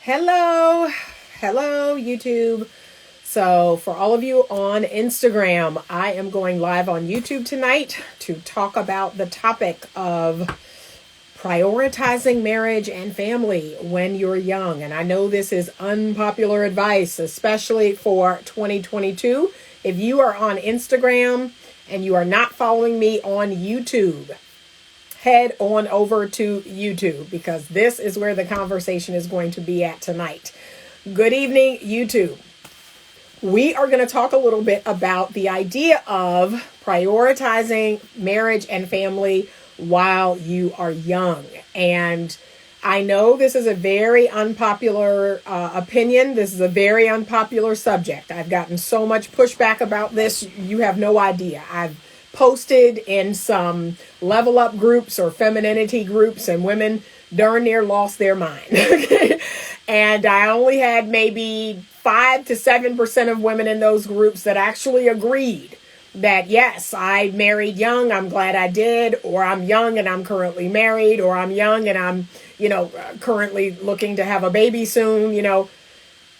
Hello, YouTube. So for all of you on Instagram, I am going live on YouTube tonight to talk about the topic of prioritizing marriage and family when you're young. And I know this is unpopular advice, especially for 2022. If you are on Instagram and you are not following me on YouTube, head on over to YouTube because this is where the conversation is going to be at tonight. Good evening, YouTube. We are going to talk a little bit about the idea of prioritizing marriage and family while you are young. And I know this is a very unpopular opinion. This is a very unpopular subject. I've gotten so much pushback about this. You have no idea. I've posted in some level up groups or femininity groups, and women darn near lost their mind. And I only had maybe 5 to 7% of women in those groups that actually agreed that, yes, I married young, I'm glad I did, or I'm young and I'm currently married, or I'm young and I'm, currently looking to have a baby soon,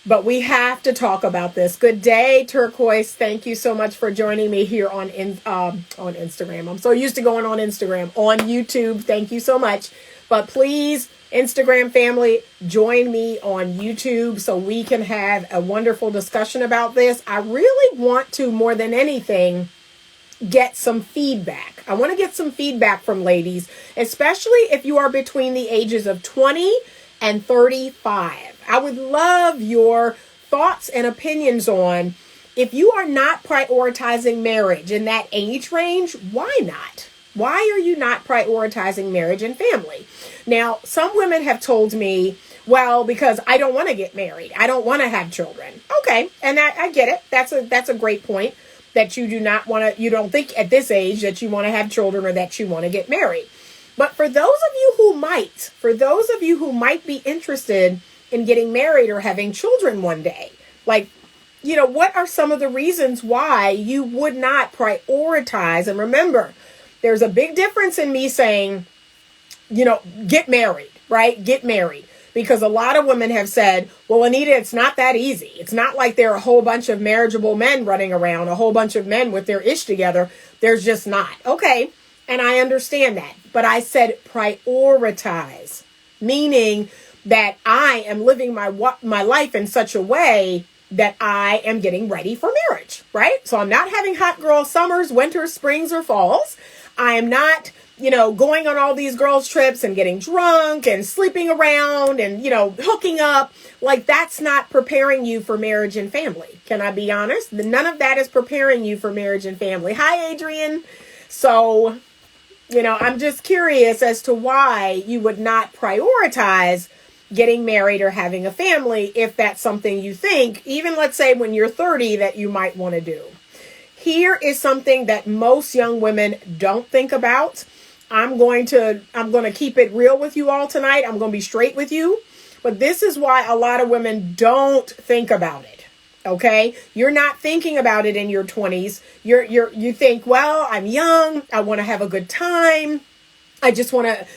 But we have to talk about this. Good day, Turquoise. Thank you so much for joining me here on Instagram. I'm so used to going on Instagram. On YouTube, thank you so much. But please, Instagram family, join me on YouTube so we can have a wonderful discussion about this. I really want to, more than anything, get some feedback. I want to get some feedback from ladies, especially if you are between the ages of 20 and 35. I would love your thoughts and opinions on, if you are not prioritizing marriage in that age range, why not? Why are you not prioritizing marriage and family? Now, some women have told me, well, because I don't want to get married. I don't want to have children. Okay. And I get it. That's a great point, that you don't think at this age that you want to have children or that you want to get married. But for those of you who might be interested in getting married or having children one day, what are some of the reasons why you would not prioritize? And remember, there's a big difference in me saying, get married, right? Get married. Because a lot of women have said, well, Anita, it's not that easy. It's not like there are a whole bunch of marriageable men running around, a whole bunch of men with their ish together. There's just not. Okay. And I understand that. But I said prioritize, meaning that I am living my life in such a way that I am getting ready for marriage, right? So I'm not having hot girl summers, winters, springs, or falls. I am not, going on all these girls' trips and getting drunk and sleeping around and, hooking up. That's not preparing you for marriage and family. Can I be honest? None of that is preparing you for marriage and family. Hi, Adrian. So, I'm just curious as to why you would not prioritize getting married or having a family if that's something you think, even let's say when you're 30, that you might want to do. Here is something that most young women don't think about. I'm going to keep it real with you all tonight. I'm going to be straight with you. But this is why a lot of women don't think about it. Okay? You're not thinking about it in your 20s. You think, well, I'm young. I want to have a good time. I just want to,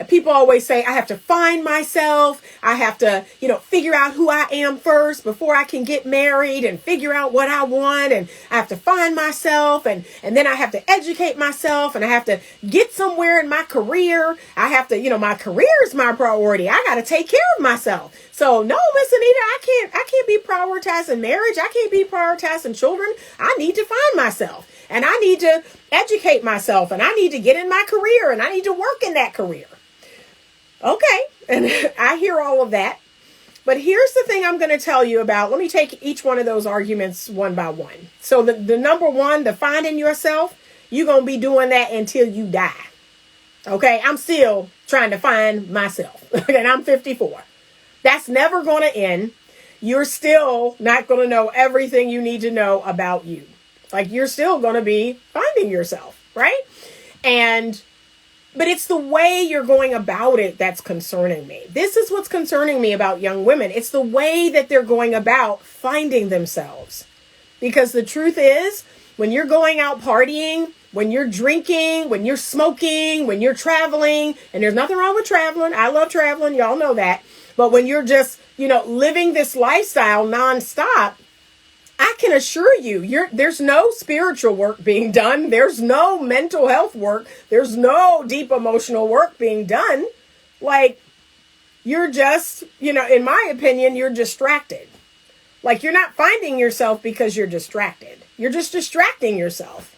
people always say, I have to find myself. I have to, figure out who I am first before I can get married and figure out what I want. And I have to find myself and then I have to educate myself and I have to get somewhere in my career. I have to, my career is my priority. I got to take care of myself. So no, Miss Anita, I can't be prioritizing marriage. I can't be prioritizing children. I need to find myself. And I need to educate myself and I need to get in my career and I need to work in that career. Okay. And I hear all of that. But here's the thing I'm going to tell you about. Let me take each one of those arguments one by one. So the number one, the finding yourself, you're going to be doing that until you die. Okay. I'm still trying to find myself and I'm 54. That's never going to end. You're still not going to know everything you need to know about you. You're still going to be finding yourself, right? But it's the way you're going about it that's concerning me. This is what's concerning me about young women. It's the way that they're going about finding themselves. Because the truth is, when you're going out partying, when you're drinking, when you're smoking, when you're traveling, and there's nothing wrong with traveling. I love traveling. Y'all know that. But when you're just, living this lifestyle nonstop, I can assure you, there's no spiritual work being done. There's no mental health work. There's no deep emotional work being done. Like, you're just, in my opinion, you're distracted. Like, you're not finding yourself because you're distracted. You're just distracting yourself.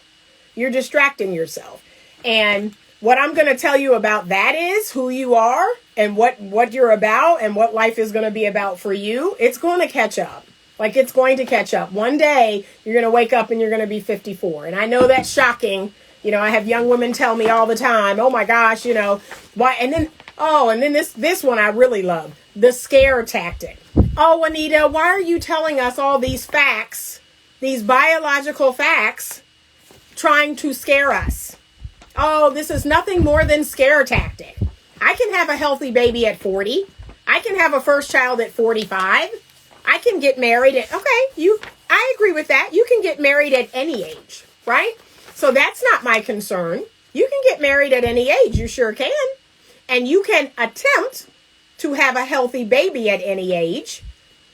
You're distracting yourself. And what I'm going to tell you about that is who you are and what you're about and what life is going to be about for you. It's going to catch up. Like, it's going to catch up. One day, you're going to wake up and you're going to be 54. And I know that's shocking. I have young women tell me all the time, oh my gosh, why? And then this one I really love, the scare tactic. Oh, Anita, why are you telling us all these facts, these biological facts, trying to scare us? Oh, this is nothing more than scare tactic. I can have a healthy baby at 40. I can have a first child at 45. I can get married at, I agree with that. You can get married at any age, right? So that's not my concern. You can get married at any age. You sure can. And you can attempt to have a healthy baby at any age.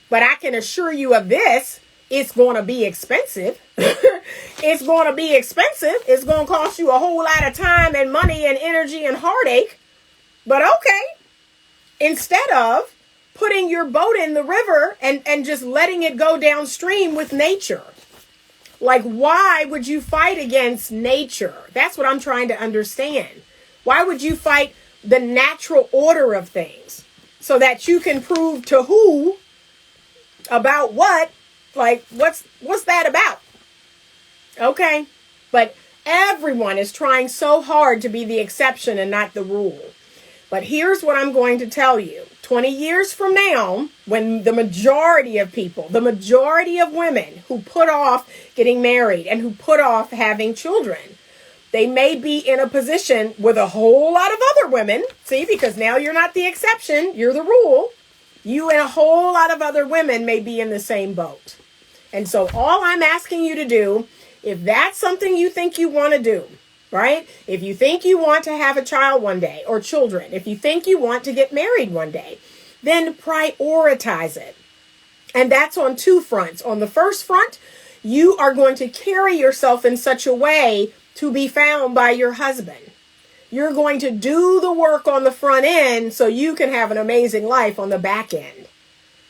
But I can assure you of this, it's going to be expensive. It's going to be expensive. It's going to cost you a whole lot of time and money and energy and heartache. But okay, instead of putting your boat in the river and just letting it go downstream with nature. Like, why would you fight against nature? That's what I'm trying to understand. Why would you fight the natural order of things so that you can prove to who about what? Like, what's that about? Okay. But everyone is trying so hard to be the exception and not the rule. But here's what I'm going to tell you. 20 years from now, when the majority of people, the majority of women who put off getting married and who put off having children, they may be in a position with a whole lot of other women. See, because now you're not the exception, you're the rule. You and a whole lot of other women may be in the same boat. And so all I'm asking you to do, if that's something you think you want to do, right? If you think you want to have a child one day or children, if you think you want to get married one day, then prioritize it. And that's on two fronts. On the first front, you are going to carry yourself in such a way to be found by your husband. You're going to do the work on the front end so you can have an amazing life on the back end.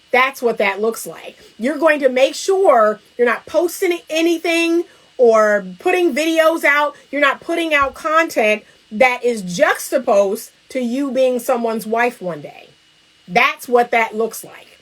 That's what that looks like. You're going to make sure you're not posting anything or putting videos out. You're not putting out content that is juxtaposed to you being someone's wife one day. That's what that looks like,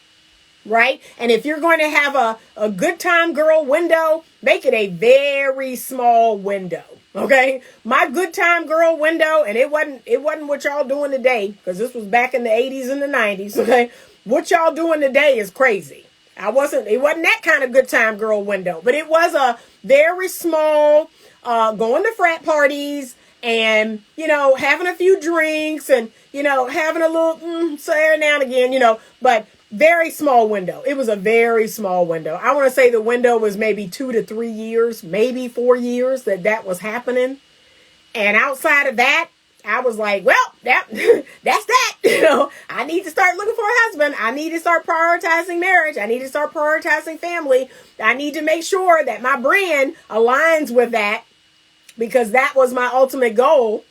right? And if you're going to have a good time girl window, make it a very small window, okay? My good time girl window, and it wasn't what y'all doing today, because this was back in the 80s and the 90s, okay? What y'all doing today is crazy. It wasn't that kind of good time girl window, but it was a very small, going to frat parties and, having a few drinks and, having a little, say now and again, but very small window. It was a very small window. I want to say the window was maybe 2 to 3 years, maybe 4 years that was happening. And outside of that, I was like, well, that's that. I need to start looking for a husband. I need to start prioritizing marriage. I need to start prioritizing family. I need to make sure that my brand aligns with that, because that was my ultimate goal.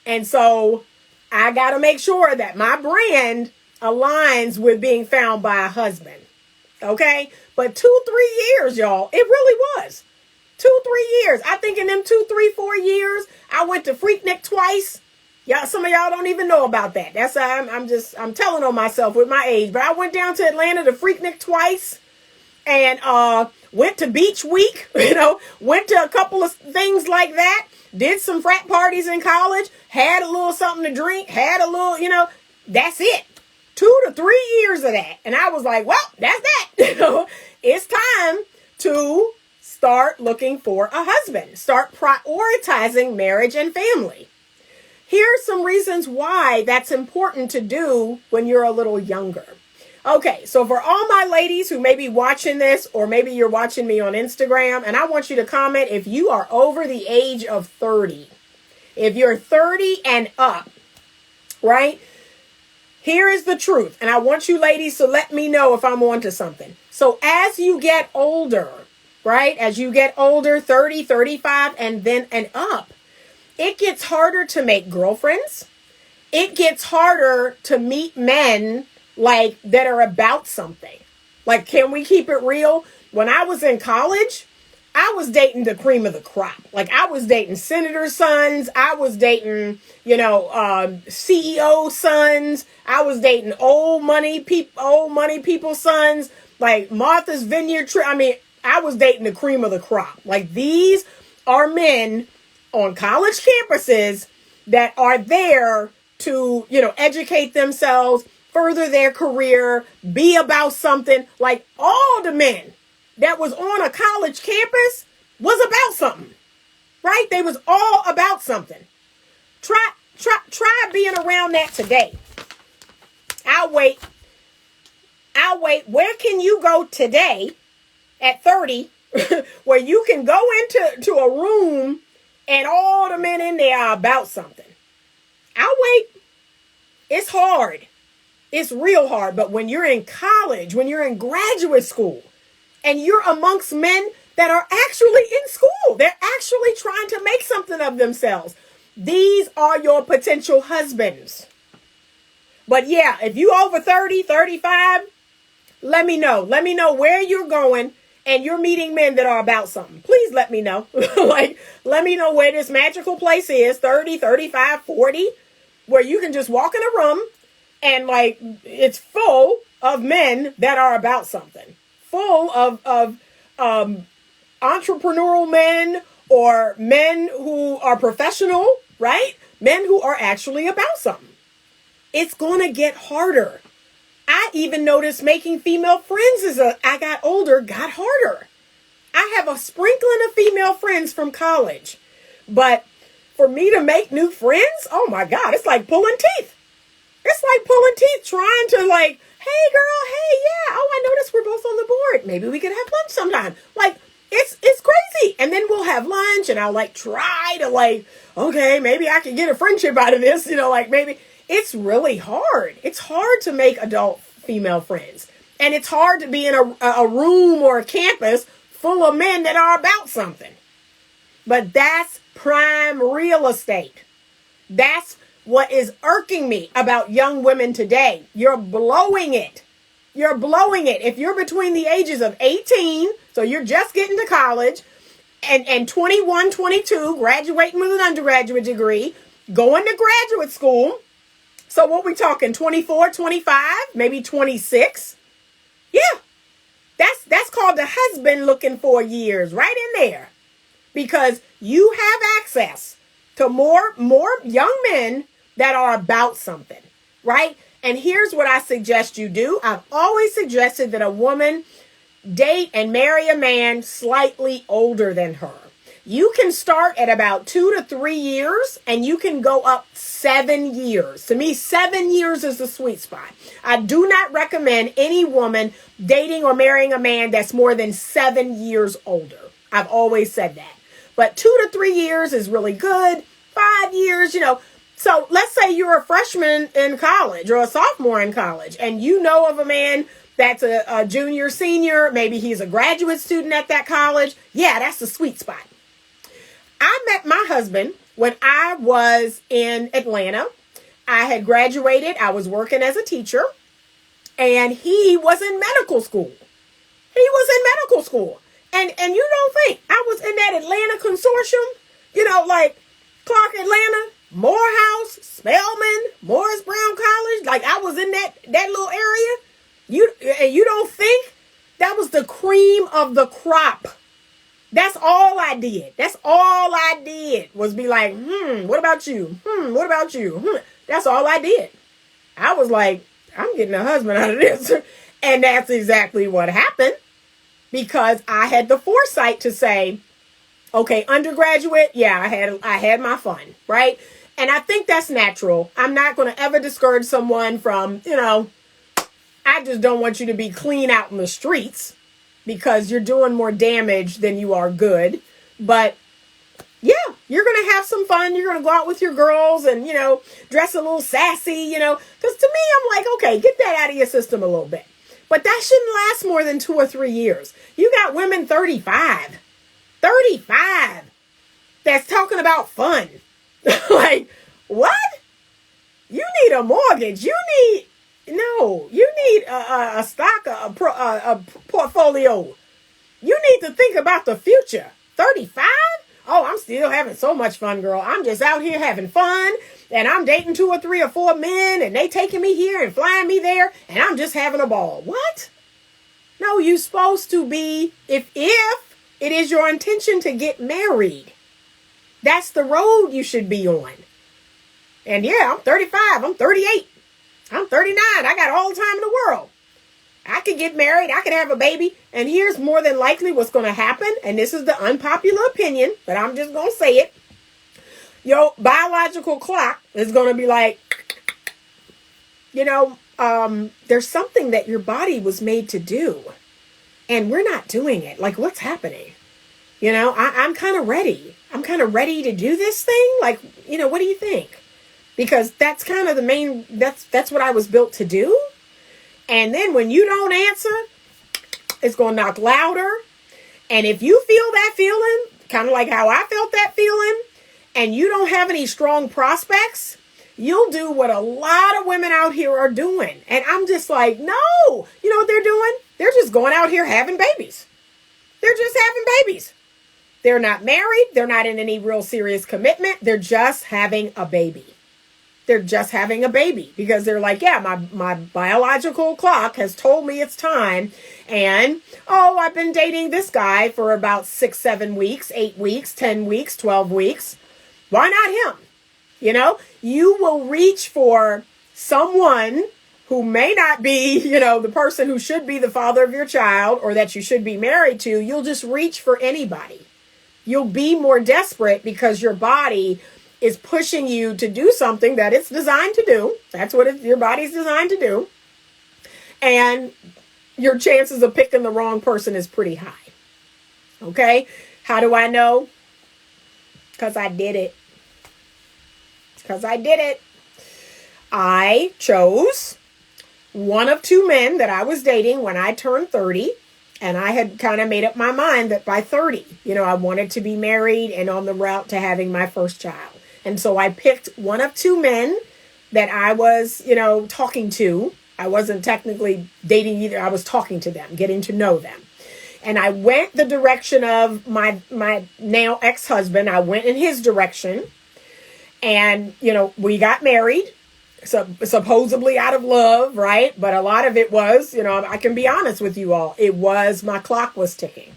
And so I got to make sure that my brand aligns with being found by a husband. Okay. But 2-3 years, y'all, it really was 2-3 years. I think in them 2, 3, 4 years, I went to Freaknik twice. Y'all, some of y'all don't even know about that. That's I'm telling on myself with my age. But I went down to Atlanta to Freaknik twice, and went to Beach Week. Went to a couple of things like that. Did some frat parties in college. Had a little something to drink. Had a little, that's it. 2 to 3 years of that, and I was like, well, that's that. It's time to start looking for a husband. Start prioritizing marriage and family. Here's some reasons why that's important to do when you're a little younger. Okay, so for all my ladies who may be watching this, or maybe you're watching me on Instagram, and I want you to comment if you are over the age of 30. If you're 30 and up, right? Here is the truth. And I want you ladies to let me know if I'm onto something. So as you get older, right? As you get older, 30, 35, and up, it gets harder to make girlfriends. It gets harder to meet men like that are about something. Like, can we keep it real? When I was in college, I was dating the cream of the crop. Like, I was dating senators' sons. I was dating, CEO sons. I was dating old money people's sons. Like Martha's Vineyard. I was dating the cream of the crop. Like, these are men on college campuses that are there to, educate themselves, further their career, be about something. Like, all the men that was on a college campus was about something, right? They was all about something. Try being around that today. I'll wait. Where can you go today at 30 where you can go into a room and all the men in there are about something? I'll wait. It's hard. It's real hard. But when you're in college, when you're in graduate school, and you're amongst men that are actually in school, they're actually trying to make something of themselves, these are your potential husbands. But yeah, if you over 30, 35, let me know. Let me know where you're going and you're meeting men that are about something. Please let me know. Let me know where this magical place is, 30, 35, 40, where you can just walk in a room and it's full of men that are about something. Full of entrepreneurial men or men who are professional, right? Men who are actually about something. It's going to get harder. I even noticed making female friends as I got older got harder. I have a sprinkling of female friends from college. But for me to make new friends, oh my God, it's like pulling teeth. It's like pulling teeth trying to hey girl, hey, yeah, oh, I noticed we're both on the board. Maybe we could have lunch sometime. It's crazy. And then we'll have lunch and I'll try to okay, maybe I can get a friendship out of this. Maybe it's really hard. It's hard to make adult female friends. And it's hard to be in a room or a campus full of men that are about something. But that's prime real estate. That's what is irking me about young women today. You're blowing it. You're blowing it. If you're between the ages of 18, so you're just getting to college, and 21, 22, graduating with an undergraduate degree, going to graduate school. So what we talking, 24, 25, maybe 26? Yeah. That's called the husband looking for years, right in there. Because you have access to more young men that are about something, right? And here's what I suggest you do. I've always suggested that a woman date and marry a man slightly older than her. You can start at about 2 to 3 years and you can go up 7 years. To me, 7 years is the sweet spot. I do not recommend any woman dating or marrying a man that's more than 7 years older. I've always said that. But 2 to 3 years is really good. 5 years, So let's say you're a freshman in college or a sophomore in college and you know of a man that's a junior, senior, maybe he's a graduate student at that college. Yeah, that's the sweet spot. I met my husband when I was in Atlanta. I had graduated. I was working as a teacher and he was in medical school. And you don't think I was in that Atlanta consortium, Clark Atlanta, Morehouse, Spelman, Morris Brown College. I was in that little area. You don't think that was the cream of the crop? That's all I did. That's all I did was be like, what about you? What about you? That's all I did. I was like, I'm getting a husband out of this. And that's exactly what happened because I had the foresight to say, okay, undergraduate, yeah, I had my fun, right? And I think that's natural. I'm not going to ever discourage someone from, I just don't want you to be clean out in the streets because you're doing more damage than you are good. But yeah, You're going to have some fun. You're going to go out with your girls and, dress a little sassy, because to me, I'm like, okay, get that out of your system a little bit. But that shouldn't last more than 2 or 3 years. You got women 35 that's talking about fun. Like, what? You need a mortgage. You need a stock, a portfolio. You need to think about the future. 35? Oh, I'm still having so much fun, girl. I'm just out here having fun, and I'm dating 2 or 3 or 4 men, and they taking me here and flying me there, and I'm just having a ball. What? No, you're supposed to be, if it is your intention to get married, that's the road you should be on. And yeah, I'm 35, I'm 38, I'm 39. I got all the time in the world. I could get married. I could have a baby. And here's more than likely what's going to happen. And this is the unpopular opinion, but I'm just going to say it. Your biological clock is going to be like, there's something that your body was made to do. And we're not doing it. Like, what's happening? I'm kind of ready. I'm kind of ready to do this thing. Like, what do you think? Because that's kind of that's what I was built to do. And then when you don't answer, it's going to knock louder. And if you feel that feeling, kind of like how I felt that feeling, and you don't have any strong prospects, you'll do what a lot of women out here are doing. And I'm just like, no. You know what they're doing? They're just going out here having babies. They're just having babies. They're not married. They're not in any real serious commitment. They're just having a baby. They're just having a baby because they're like, yeah, my biological clock has told me it's time. And, I've been dating this guy for about 6, 7 weeks, 8 weeks, 10 weeks, 12 weeks. Why not him? You will reach for someone who may not be, the person who should be the father of your child or that you should be married to. You'll just reach for anybody. You'll be more desperate because your body is pushing you to do something that it's designed to do. That's what your body's designed to do. And your chances of picking the wrong person is pretty high. Okay? How do I know? Because I did it. I chose one of 2 men that I was dating when I turned 30. And I had kind of made up my mind that by 30, I wanted to be married and on the route to having my first child. And so I picked one of 2 men that I was, talking to. I wasn't technically dating either. I was talking to them, getting to know them. And I went the direction of my now ex-husband. I went in his direction. And, we got married, supposedly out of love, right? But a lot of it was, I can be honest with you all. It was my clock was ticking.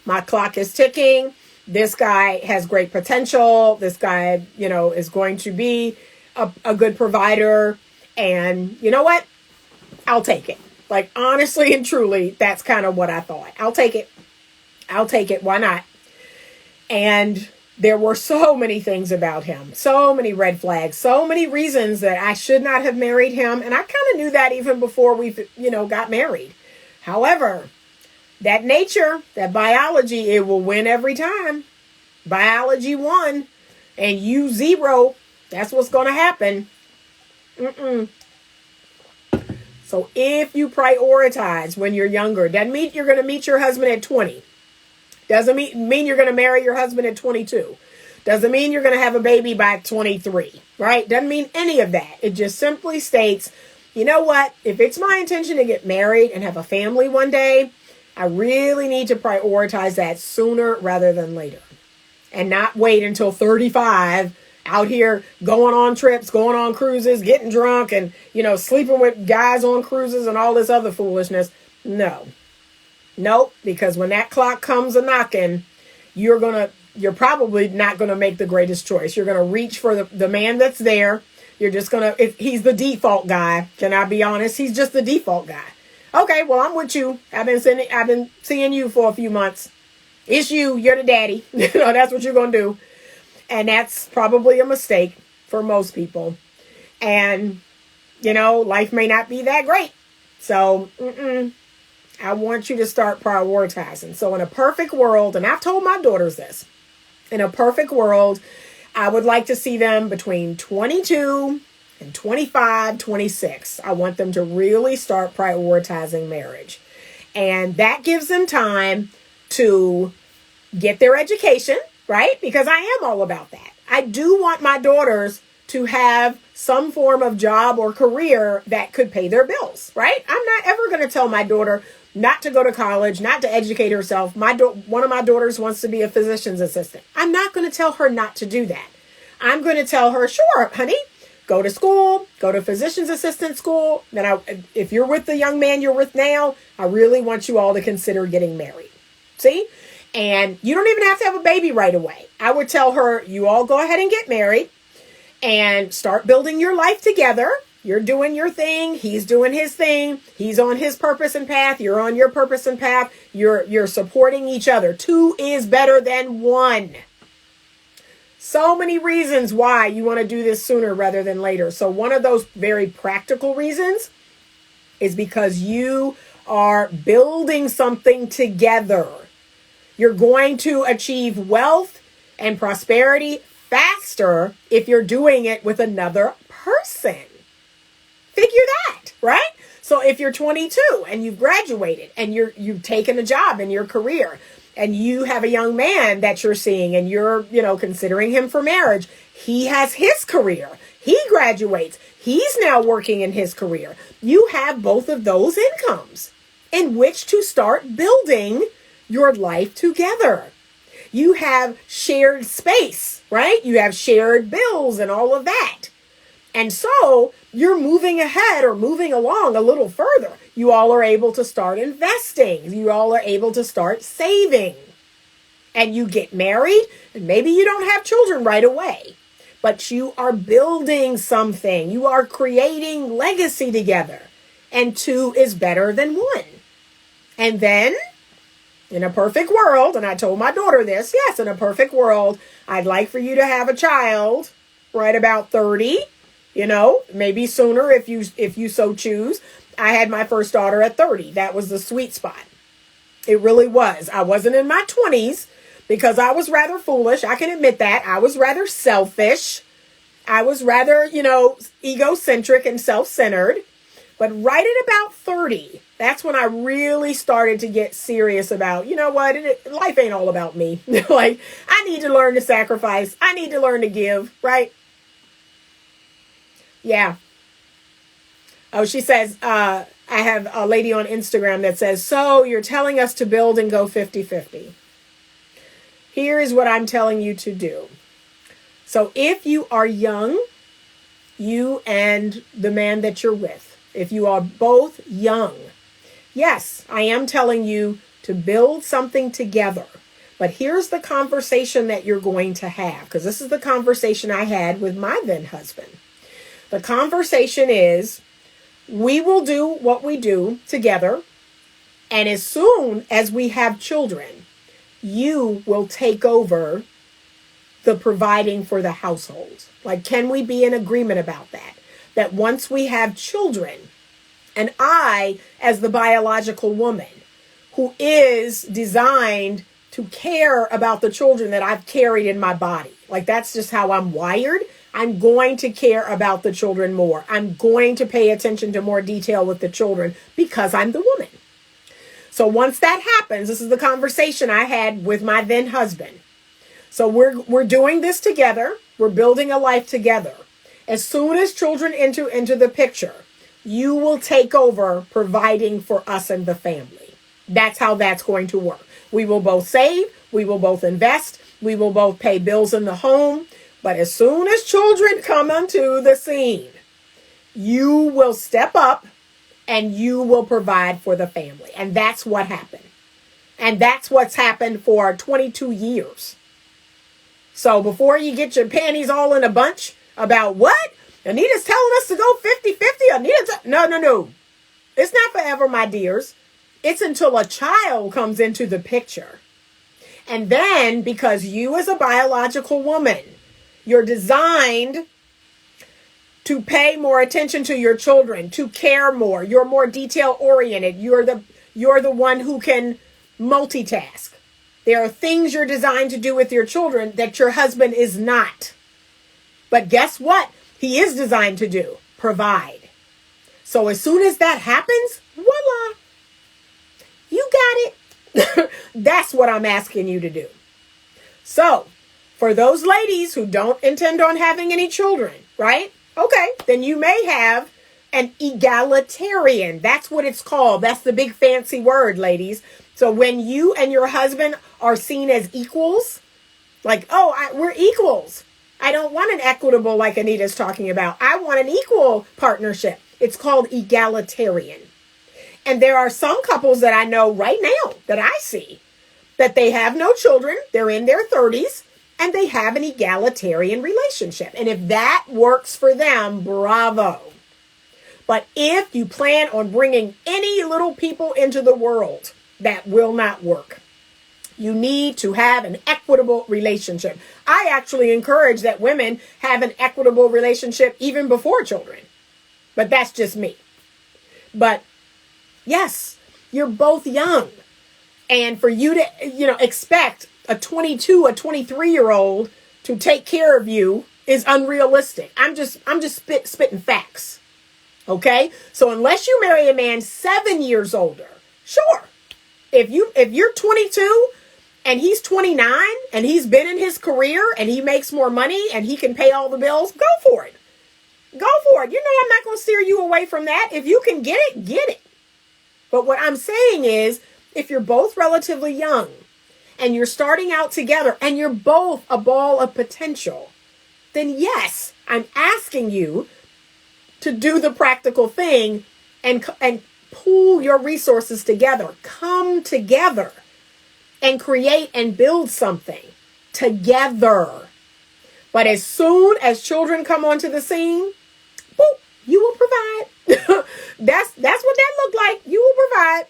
My clock is ticking. This guy has great potential. This guy, is going to be a good provider. And you know what? I'll take it. Like, honestly and truly, that's kind of what I thought. I'll take it. Why not? And there were so many things about him, so many red flags, so many reasons that I should not have married him. And I kind of knew that even before we, got married. However, that nature, that biology, it will win every time. Biology won and you 0. That's what's going to happen. So if you prioritize when you're younger, doesn't mean you're going to meet your husband at 20. Doesn't mean you're going to marry your husband at 22. Doesn't mean you're going to have a baby by 23, right? Doesn't mean any of that. It just simply states, you know what? If it's my intention to get married and have a family one day, I really need to prioritize that sooner rather than later and not wait until 35 out here going on trips, going on cruises, getting drunk and, sleeping with guys on cruises and all this other foolishness. No. Nope. Because when that clock comes a knocking, you're probably not going to make the greatest choice. You're going to reach for the man that's there. You're just going to, he's the default guy. Can I be honest? He's just the default guy. Okay, well, I'm with you. I've been seeing you for a few months. It's you. You're the daddy. That's what you're going to do. And that's probably a mistake for most people. And, life may not be that great. So, I want you to start prioritizing. So in a perfect world, and I've told my daughters this, In a perfect world, I would like to see them between 22 and 25, 26. I want them to really start prioritizing marriage. And that gives them time to get their education, right? Because I am all about that. I do want my daughters to have some form of job or career that could pay their bills, right? I'm not ever going to tell my daughter not to go to college, not to educate herself. One of my daughters wants to be a physician's assistant. I'm not going to tell her not to do that. I'm going to tell her, sure, honey, go to school, go to physician's assistant school. Then if you're with the young man you're with now, I really want you all to consider getting married. See? And you don't even have to have a baby right away. I would tell her, you all go ahead and get married and start building your life together. You're doing your thing. He's doing his thing. He's on his purpose and path. You're on your purpose and path. You're supporting each other. 2 is better than 1. So many reasons why you want to do this sooner rather than later. So one of those very practical reasons is because you are building something together. You're going to achieve wealth and prosperity faster if you're doing it with another person. Figure that, right? So if you're 22 and you've graduated and you've taken a job in your career and you have a young man that you're seeing and you're, considering him for marriage, he has his career. He graduates. He's now working in his career. You have both of those incomes in which to start building your life together. You have shared space, right? You have shared bills and all of that. And so you're moving ahead or moving along a little further. You all are able to start investing. You all are able to start saving. And you get married, and maybe you don't have children right away, but you are building something. You are creating legacy together. And 2 is better than 1. And then, in a perfect world, and I told my daughter this, yes, in a perfect world, I'd like for you to have a child right about 30, maybe sooner if you so choose. I had my first daughter at 30. That was the sweet spot. It really was. I wasn't in my 20s because I was rather foolish. I can admit that. I was rather selfish. I was rather, egocentric and self-centered. But right at about 30, that's when I really started to get serious about, life ain't all about me. Like, I need to learn to sacrifice. I need to learn to give, right? Yeah. Oh, she says, I have a lady on Instagram that says, so you're telling us to build and go 50-50. Here is what I'm telling you to do. So if you are young, you and the man that you're with, if you are both young, yes, I am telling you to build something together. But here's the conversation that you're going to have, because this is the conversation I had with my then husband. The conversation is, we will do what we do together. And as soon as we have children, you will take over the providing for the household. Like, can we be in agreement about that? That once we have children, and I, as the biological woman who is designed to care about the children that I've carried in my body, like that's just how I'm wired. I'm going to care about the children more. I'm going to pay attention to more detail with the children because I'm the woman. So once that happens, this is the conversation I had with my then husband. So we're doing this together. We're building a life together. As soon as children enter into the picture, you will take over providing for us and the family. That's how that's going to work. We will both save. We will both invest. We will both pay bills in the home. But as soon as children come onto the scene, you will step up and you will provide for the family. And that's what happened. And that's what's happened for 22 years. So before you get your panties all in a bunch about what? Anita's telling us to go 50-50. No. It's not forever, my dears. It's until a child comes into the picture. And then, because you as a biological woman, you're designed to pay more attention to your children, to care more. You're more detail oriented. You're the one who can multitask. There are things you're designed to do with your children that your husband is not. But guess what? He is designed to do, provide. So as soon as that happens, voila, you got it. That's what I'm asking you to do. So for those ladies who don't intend on having any children, right? Okay, then you may have an egalitarian. That's what it's called. That's the big fancy word, ladies. So when you and your husband are seen as equals, like, we're equals. I don't want an equitable like Anita's talking about. I want an equal partnership. It's called egalitarian. And there are some couples that I know right now that I see that they have no children. They're in their 30s and they have an egalitarian relationship. And if that works for them, bravo. But if you plan on bringing any little people into the world, that will not work. You need to have an equitable relationship. I actually encourage that women have an equitable relationship even before children. But that's just me. But yes, you're both young. And for you to, expect a 22, a 23-year-old to take care of you is unrealistic. I'm just spitting facts. Okay? So unless you marry a man 7 years older, sure. If you're 22 and he's 29 and he's been in his career and he makes more money and he can pay all the bills, go for it. Go for it. I'm not going to steer you away from that. If you can get it, get it. But what I'm saying is, if you're both relatively young and you're starting out together and you're both a ball of potential, then yes, I'm asking you to do the practical thing and pool your resources together. Come together and create and build something together. But as soon as children come onto the scene, boop, you will provide. That's what that looked like. You will provide.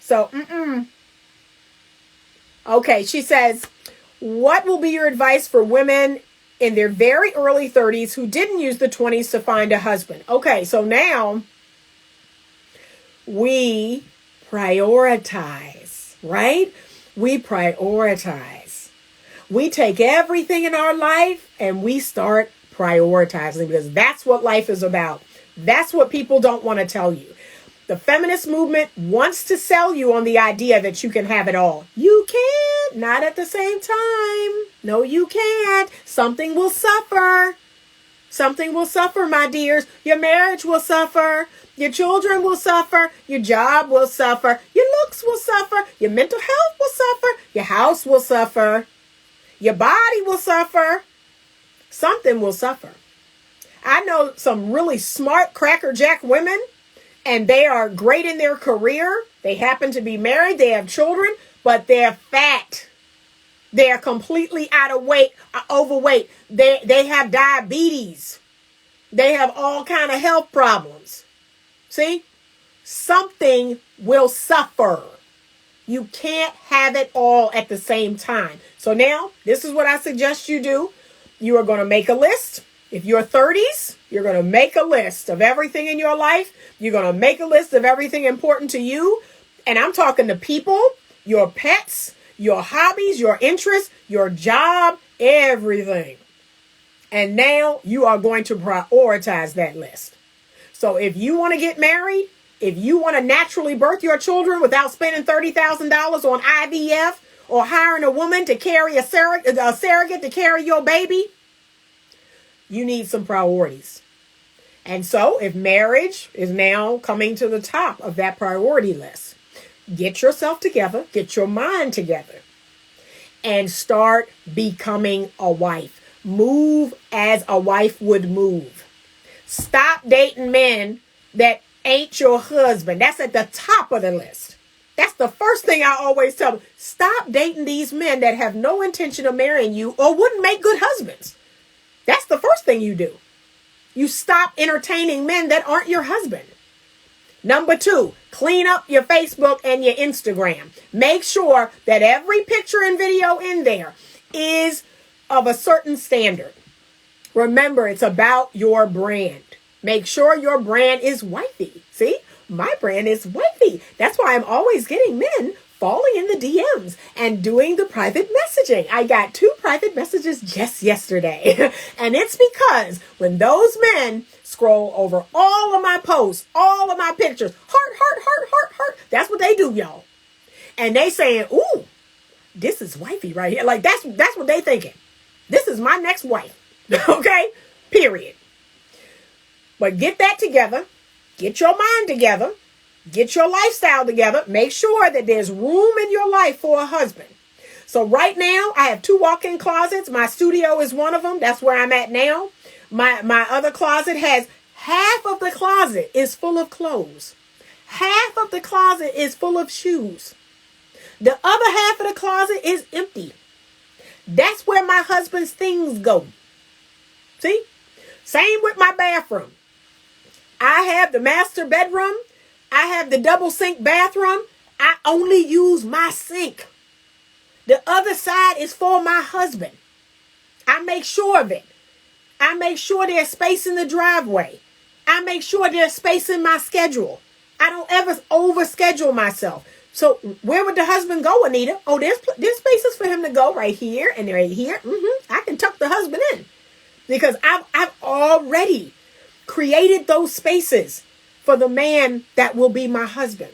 So, Okay, she says, what will be your advice for women in their very early 30s who didn't use the 20s to find a husband? Okay, so now we prioritize, right? We prioritize. We take everything in our life and we start prioritizing because that's what life is about. That's what people don't want to tell you. The feminist movement wants to sell you on the idea that you can have it all. You can't. Not at the same time. No, you can't. Something will suffer. Something will suffer, my dears. Your marriage will suffer. Your children will suffer. Your job will suffer. Your looks will suffer. Your mental health will suffer. Your house will suffer. Your body will suffer. Something will suffer. I know some really smart crackerjack women, and they are great in their career. They happen to be married. They have children, but they're fat. They're completely overweight. They have diabetes. They have all kind of health problems. See? Something will suffer. You can't have it all at the same time. So now, this is what I suggest you do. You are going to make a list. If you're 30s, you're going to make a list of everything in your life. You're going to make a list of everything important to you. And I'm talking to people, your pets, your hobbies, your interests, your job, everything. And now you are going to prioritize that list. So if you want to get married, if you want to naturally birth your children without spending $30,000 on IVF or hiring a woman to carry a surrogate to carry your baby, you need some priorities. And so if marriage is now coming to the top of that priority list, get yourself together, get your mind together, and start becoming a wife. Move as a wife would move. Stop dating men that ain't your husband. That's at the top of the list. That's the first thing I always tell them. Stop dating these men that have no intention of marrying you or wouldn't make good husbands. That's the first thing you do. You stop entertaining men that aren't your husband. Number 2, clean up your Facebook and your Instagram. Make sure that every picture and video in there is of a certain standard. Remember, it's about your brand. Make sure your brand is wifey. See, my brand is wifey. That's why I'm always getting men falling in the DMs and doing the private messaging. I got 2 private messages just yesterday. And it's because when those men scroll over all of my posts, all of my pictures, heart, heart, heart, heart, heart, that's what they do, y'all. And they saying, ooh, this is wifey right here. Like, that's what they thinking. This is my next wife. Okay? Period. But get that together. Get your mind together. Get your lifestyle together. Make sure that there's room in your life for a husband. So right now, I have 2 walk-in closets. My studio is one of them. That's where I'm at now. My other closet has half of the closet is full of clothes. Half of the closet is full of shoes. The other half of the closet is empty. That's where my husband's things go. See? Same with my bathroom. I have the master bedroom. I have the double sink bathroom. I only use my sink. The other side is for my husband. I make sure of it. I make sure there's space in the driveway. I make sure there's space in my schedule. I don't ever overschedule myself. So where would the husband go, Anita? Oh, there's spaces for him to go right here and right here. I can tuck the husband in because I've already created those spaces for the man that will be my husband.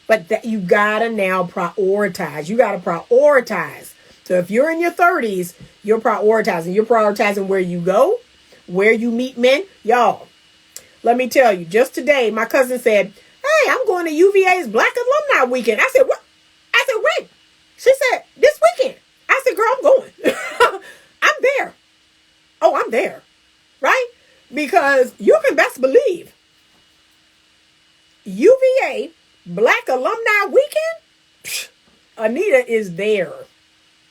But that you gotta now prioritize. You gotta prioritize. So if you're in your 30s, you're prioritizing. You're prioritizing where you go, where you meet men. Y'all, let me tell you, just today, my cousin said, hey, I'm going to UVA's Black Alumni Weekend. I said, what? I said, when? She said, this weekend. I said, girl, I'm going. I'm there. Oh, I'm there. Right? Because you can best believe UVA Black Alumni Weekend, Anita is there.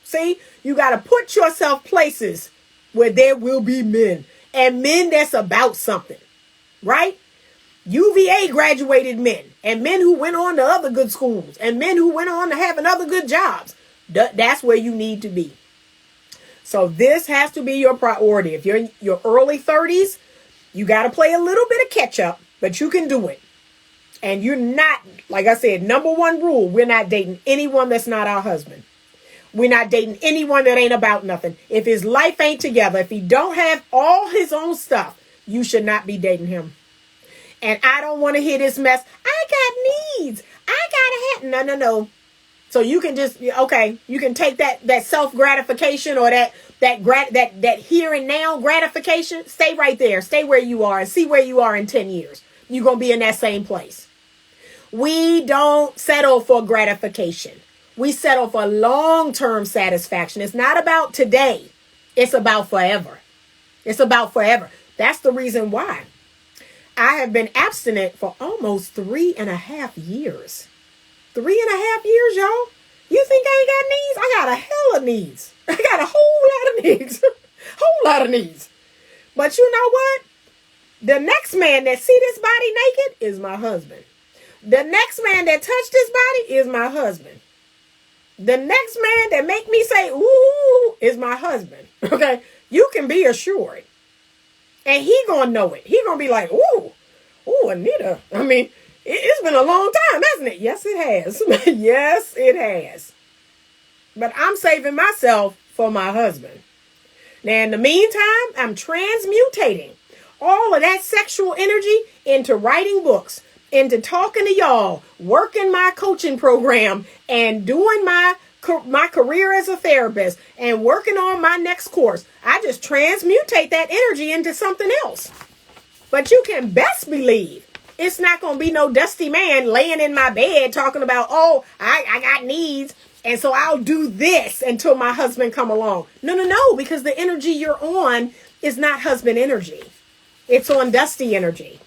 See, you got to put yourself places where there will be men and men that's about something, right? UVA graduated men and men who went on to other good schools and men who went on to having other good jobs. That's where you need to be. So this has to be your priority. If you're in your early 30s, you got to play a little bit of catch up, but you can do it. And you're not, like I said, number 1 rule, we're not dating anyone that's not our husband. We're not dating anyone that ain't about nothing. If his life ain't together, if he don't have all his own stuff, you should not be dating him. And I don't want to hear this mess. I got needs. I got to have, no. So you can just, okay, you can take that self-gratification or that here and now gratification. Stay right there. Stay where you are and see where you are in 10 years. You're going to be in that same place. We don't settle for gratification. We settle for long-term satisfaction. It's not about today. It's about forever. It's about forever. That's the reason why I have been abstinent for almost 3.5 years. 3.5 years, y'all. You think I ain't got needs? I got a hell of needs. I got a whole lot of needs. Whole lot of needs. But you know what? The next man that see this body naked is my husband. The next man that touch this body is my husband. The next man that make me say, ooh, is my husband. Okay? You can be assured. And he gonna know it. He gonna be like, ooh, Anita. I mean, it's been a long time, hasn't it? Yes, it has. Yes, it has. But I'm saving myself for my husband. Now, in the meantime, I'm transmutating all of that sexual energy into writing books, into talking to y'all, working my coaching program, and doing my career as a therapist, and working on my next course. I just transmutate that energy into something else. But you can best believe it's not going to be no dusty man laying in my bed talking about, oh, I got needs, and so I'll do this until my husband come along. No, because the energy you're on is not husband energy. It's on dusty energy.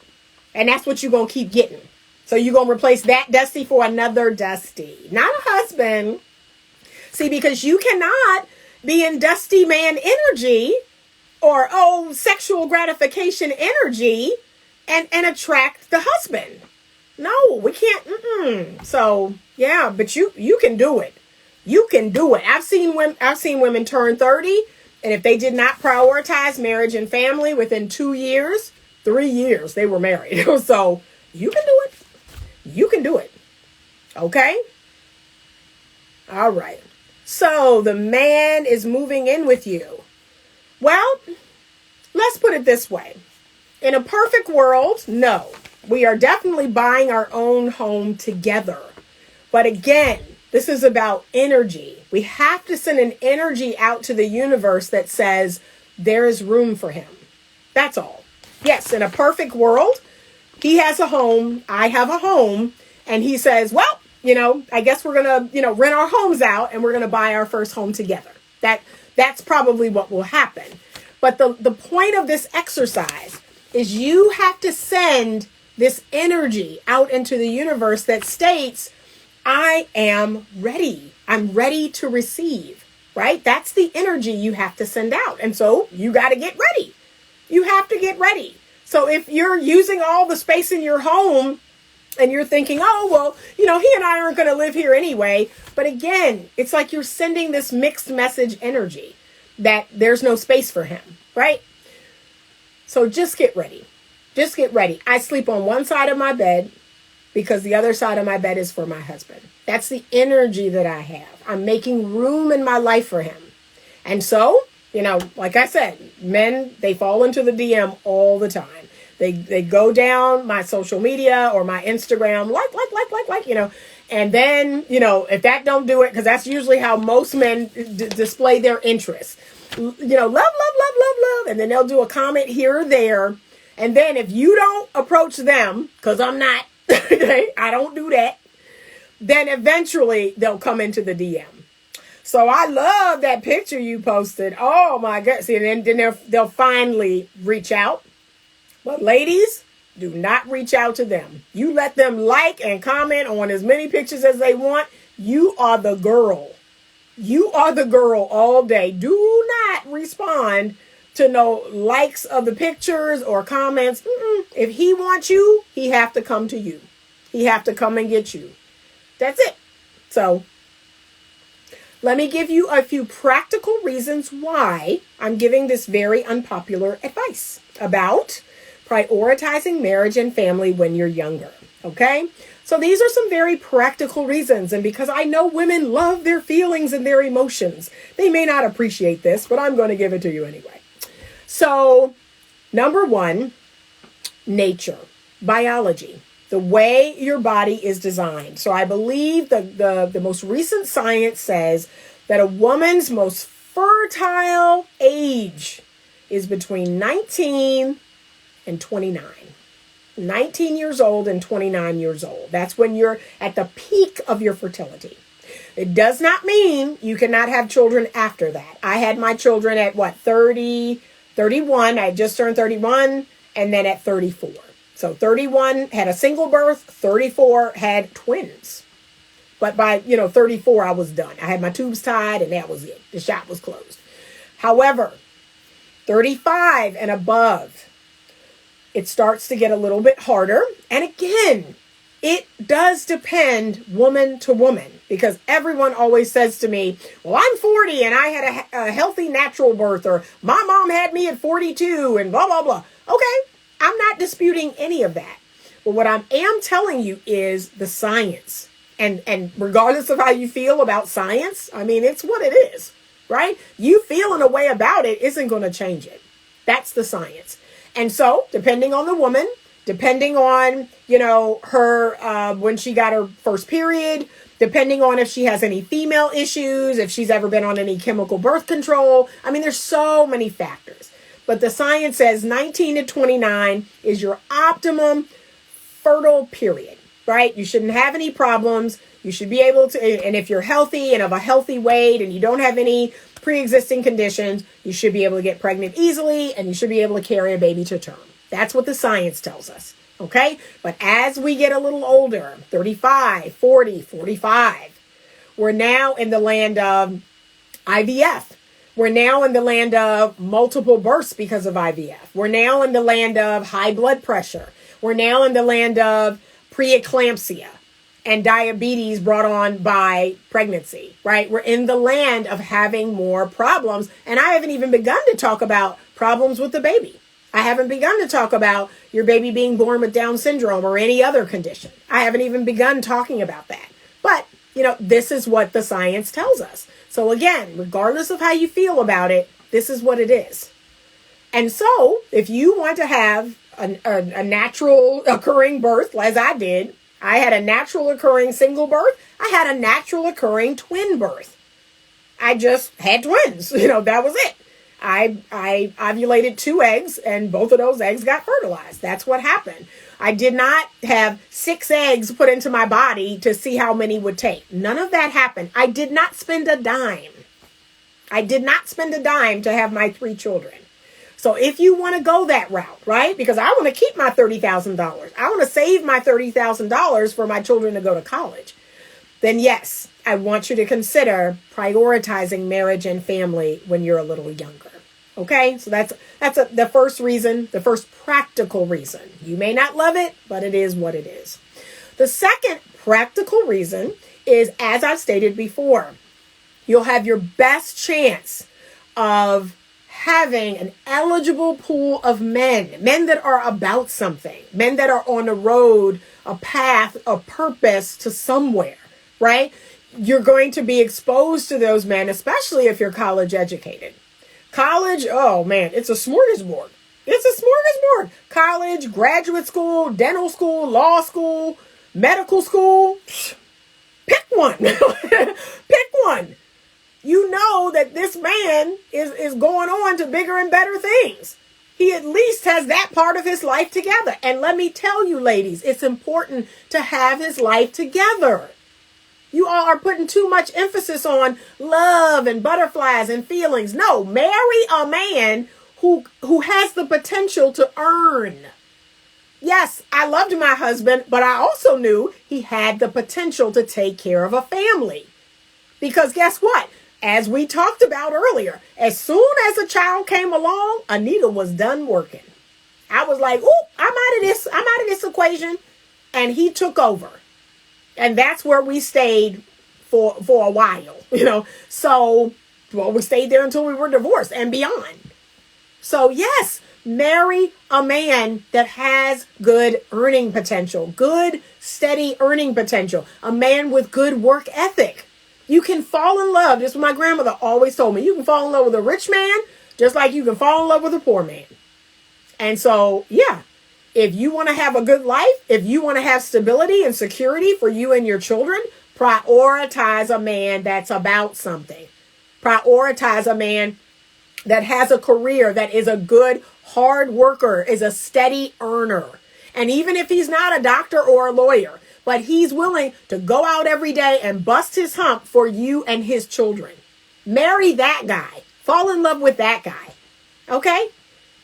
And that's what you're going to keep getting. So you're going to replace that dusty for another dusty. Not a husband. See, because you cannot be in dusty man energy or, sexual gratification energy and attract the husband. No, we can't. So, yeah, but you can do it. You can do it. I've seen women turn 30, and if they did not prioritize marriage and family within 2 years, 3 years, they were married. So you can do it. You can do it. Okay? All right. So the man is moving in with you. Well, let's put it this way. In a perfect world, no. We are definitely buying our own home together. But again, this is about energy. We have to send an energy out to the universe that says there is room for him. That's all. Yes, in a perfect world, he has a home, I have a home, and he says, well, I guess we're going to, rent our homes out and we're going to buy our first home together. That's probably what will happen. But the point of this exercise is you have to send this energy out into the universe that states, I am ready. I'm ready to receive, right? That's the energy you have to send out. And so you got to get ready. You have to get ready. So if you're using all the space in your home and you're thinking, oh, well, he and I aren't going to live here anyway. But again, it's like you're sending this mixed message energy that there's no space for him, right? So just get ready. Just get ready. I sleep on one side of my bed because the other side of my bed is for my husband. That's the energy that I have. I'm making room in my life for him. And so, like I said, men, they fall into the DM all the time. They go down my social media or my Instagram, like, and then, if that don't do it, because that's usually how most men display their interest, love. And then they'll do a comment here or there. And then if you don't approach them, because I'm not, okay, I don't do that, then eventually they'll come into the DM. So I love that picture you posted. Oh my God. See, and then they'll finally reach out. But ladies, do not reach out to them. You let them like and comment on as many pictures as they want. You are the girl. You are the girl all day. Do not respond to no likes of the pictures or comments. If he wants you, he have to come to you. He have to come and get you. That's it. So let me give you a few practical reasons why I'm giving this very unpopular advice about prioritizing marriage and family when you're younger. Okay? So these are some very practical reasons. And because I know women love their feelings and their emotions, they may not appreciate this, but I'm going to give it to you anyway. So, number one, nature, biology, the way your body is designed. So I believe the most recent science says that a woman's most fertile age is between 19 and 29. 19 years old and 29 years old. That's when you're at the peak of your fertility. It does not mean you cannot have children after that. I had my children at 30, 31. I had just turned 31, and then at 34. So 31 had a single birth, 34 had twins. But by, 34, I was done. I had my tubes tied, and that was it. The shop was closed. However, 35 and above, it starts to get a little bit harder. And again, it does depend woman to woman, because everyone always says to me, well, I'm 40 and I had a healthy natural birth, or my mom had me at 42 and blah, blah, blah. Okay, I'm not disputing any of that. But what I am telling you is the science. And regardless of how you feel about science, I mean, it's what it is, right? You feeling a way about it isn't going to change it. That's the science. And so, depending on the woman, depending on, her, when she got her first period, depending on if she has any female issues, if she's ever been on any chemical birth control. I mean, there's so many factors. But the science says 19 to 29 is your optimum fertile period, right? You shouldn't have any problems. You should be able to, and if you're healthy and of a healthy weight and you don't have any pre-existing conditions, you should be able to get pregnant easily and you should be able to carry a baby to term. That's what the science tells us. Okay. But as we get a little older, 35, 40, 45, we're now in the land of IVF. We're now in the land of multiple births because of IVF. We're now in the land of high blood pressure. We're now in the land of preeclampsia and diabetes brought on by pregnancy, right? We're in the land of having more problems. And I haven't even begun to talk about problems with the baby. I haven't begun to talk about your baby being born with Down syndrome or any other condition. I haven't even begun talking about that. But This is what the science tells us. So again, regardless of how you feel about it, this is what it is. And so if you want to have a natural occurring birth, as I did, I had a natural occurring single birth. I had a natural occurring twin birth. I just had twins. That was it. I ovulated 2 eggs and both of those eggs got fertilized. That's what happened. I did not have 6 eggs put into my body to see how many would take. None of that happened. I did not spend a dime. I did not spend a dime to have my 3 children. So if you want to go that route, right? Because I want to keep my $30,000. I want to save my $30,000 for my children to go to college. Then yes, I want you to consider prioritizing marriage and family when you're a little younger. Okay, so that's the first reason, the first practical reason. You may not love it, but it is what it is. The second practical reason is, as I've stated before, you'll have your best chance of having an eligible pool of men that are about something, men that are on a road, a path, a purpose to somewhere, right? You're going to be exposed to those men, especially if you're college educated. College, oh man, it's a smorgasbord. It's a smorgasbord. College, graduate school, dental school, law school, medical school. Pick one. Pick one. You know that this man is going on to bigger and better things. He at least has that part of his life together. And let me tell you, ladies, it's important to have his life together. You all are putting too much emphasis on love and butterflies and feelings. No, marry a man who has the potential to earn. Yes, I loved my husband, but I also knew he had the potential to take care of a family. Because guess what? As we talked about earlier, as soon as a child came along, Anita was done working. I was like, "Ooh, I'm out of this equation," and he took over. And that's where we stayed for a while, So, we stayed there until we were divorced and beyond. So yes, marry a man that has good earning potential, good, steady earning potential, a man with good work ethic. You can fall in love. This is what my grandmother always told me. You can fall in love with a rich man just like you can fall in love with a poor man. And so, yeah. If you want to have a good life, if you want to have stability and security for you and your children, prioritize a man that's about something. Prioritize a man that has a career, that is a good hard worker, is a steady earner. And even if he's not a doctor or a lawyer, but he's willing to go out every day and bust his hump for you and his children. Marry that guy. Fall in love with that guy. Okay?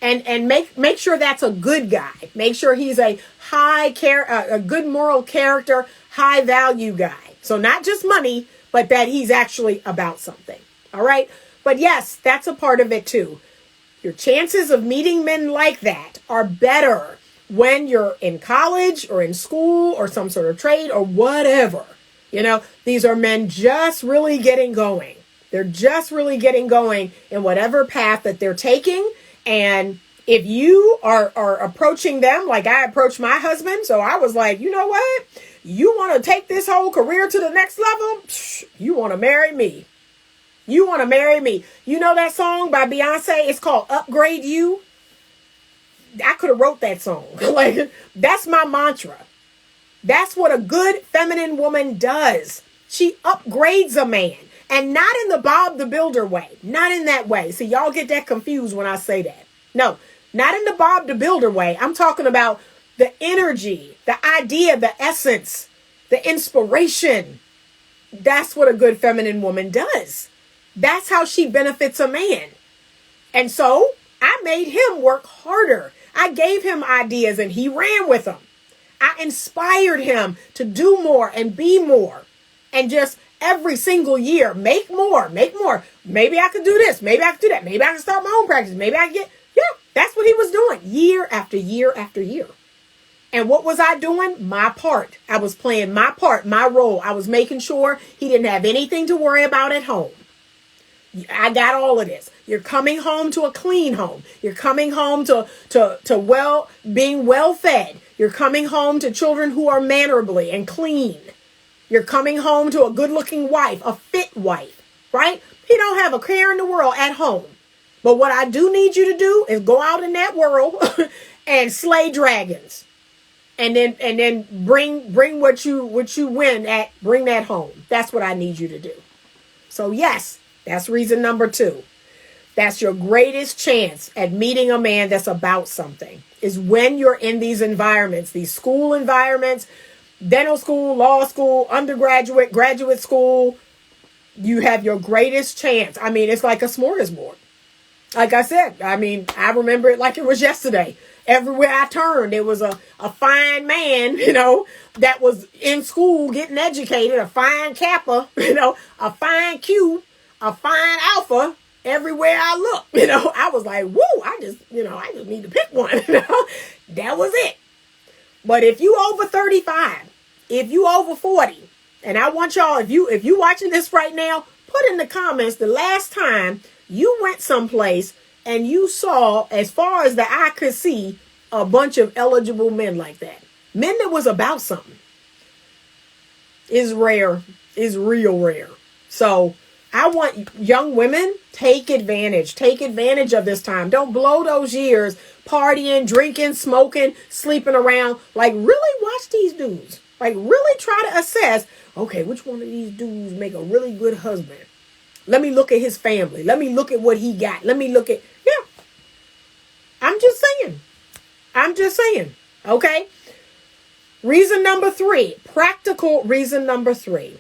And make sure that's a good guy. Make sure he's a a good moral character, high value guy. So not just money, but that he's actually about something. All right. But yes, that's a part of it too. Your chances of meeting men like that are better when you're in college or in school or some sort of trade or whatever. These are men just really getting going. They're just really getting going in whatever path that they're taking. And if you are approaching them like I approached my husband, so I was like, you know what? You want to take this whole career to the next level? You want to marry me. You want to marry me. You know that song by Beyonce? It's called Upgrade You. I could have wrote that song. That's my mantra. That's what a good feminine woman does. She upgrades a man. And not in the Bob the Builder way. Not in that way. See, y'all get that confused when I say that. No, not in the Bob the Builder way. I'm talking about the energy, the idea, the essence, the inspiration. That's what a good feminine woman does. That's how she benefits a man. And so I made him work harder. I gave him ideas and he ran with them. I inspired him to do more and be more. And just every single year, make more. Maybe I could do this. Maybe I could do that. Maybe I can start my own practice. Maybe I can that's what he was doing year after year after year. And what was I doing? My part. I was playing my part, my role. I was making sure he didn't have anything to worry about at home. I got all of this. You're coming home to a clean home. You're coming home to being well fed. You're coming home to children who are mannerably and clean. You're coming home to a good-looking wife, a fit wife, right? He don't have a care in the world at home. But what I do need you to do is go out in that world and slay dragons. And then bring what you win at, bring that home. That's what I need you to do. So yes, that's reason number 2. That's your greatest chance at meeting a man that's about something, is when you're in these environments, these school environments, dental school, law school, undergraduate, graduate school. You have your greatest chance. I mean, it's like a smorgasbord. Like I said, I mean, I remember it like it was yesterday. Everywhere I turned, there was a fine man, that was in school getting educated, a fine Kappa, a fine Q, a fine Alpha. Everywhere I looked, I was like, woo, I just need to pick one. That was it. But if you over 35, if you over 40, and I want y'all, if you watching this right now, put in the comments the last time you went someplace and you saw, as far as the eye could see, a bunch of eligible men like that. Men that was about something. Is rare. Is real rare. So I want young women, take advantage. Take advantage of this time. Don't blow those years partying, drinking, smoking, sleeping around. Like, really watch these dudes. Like, really try to assess, okay, which one of these dudes make a really good husband? Let me look at his family. Let me look at what he got. Let me look at, I'm just saying. Okay. Reason number 3, practical reason number 3.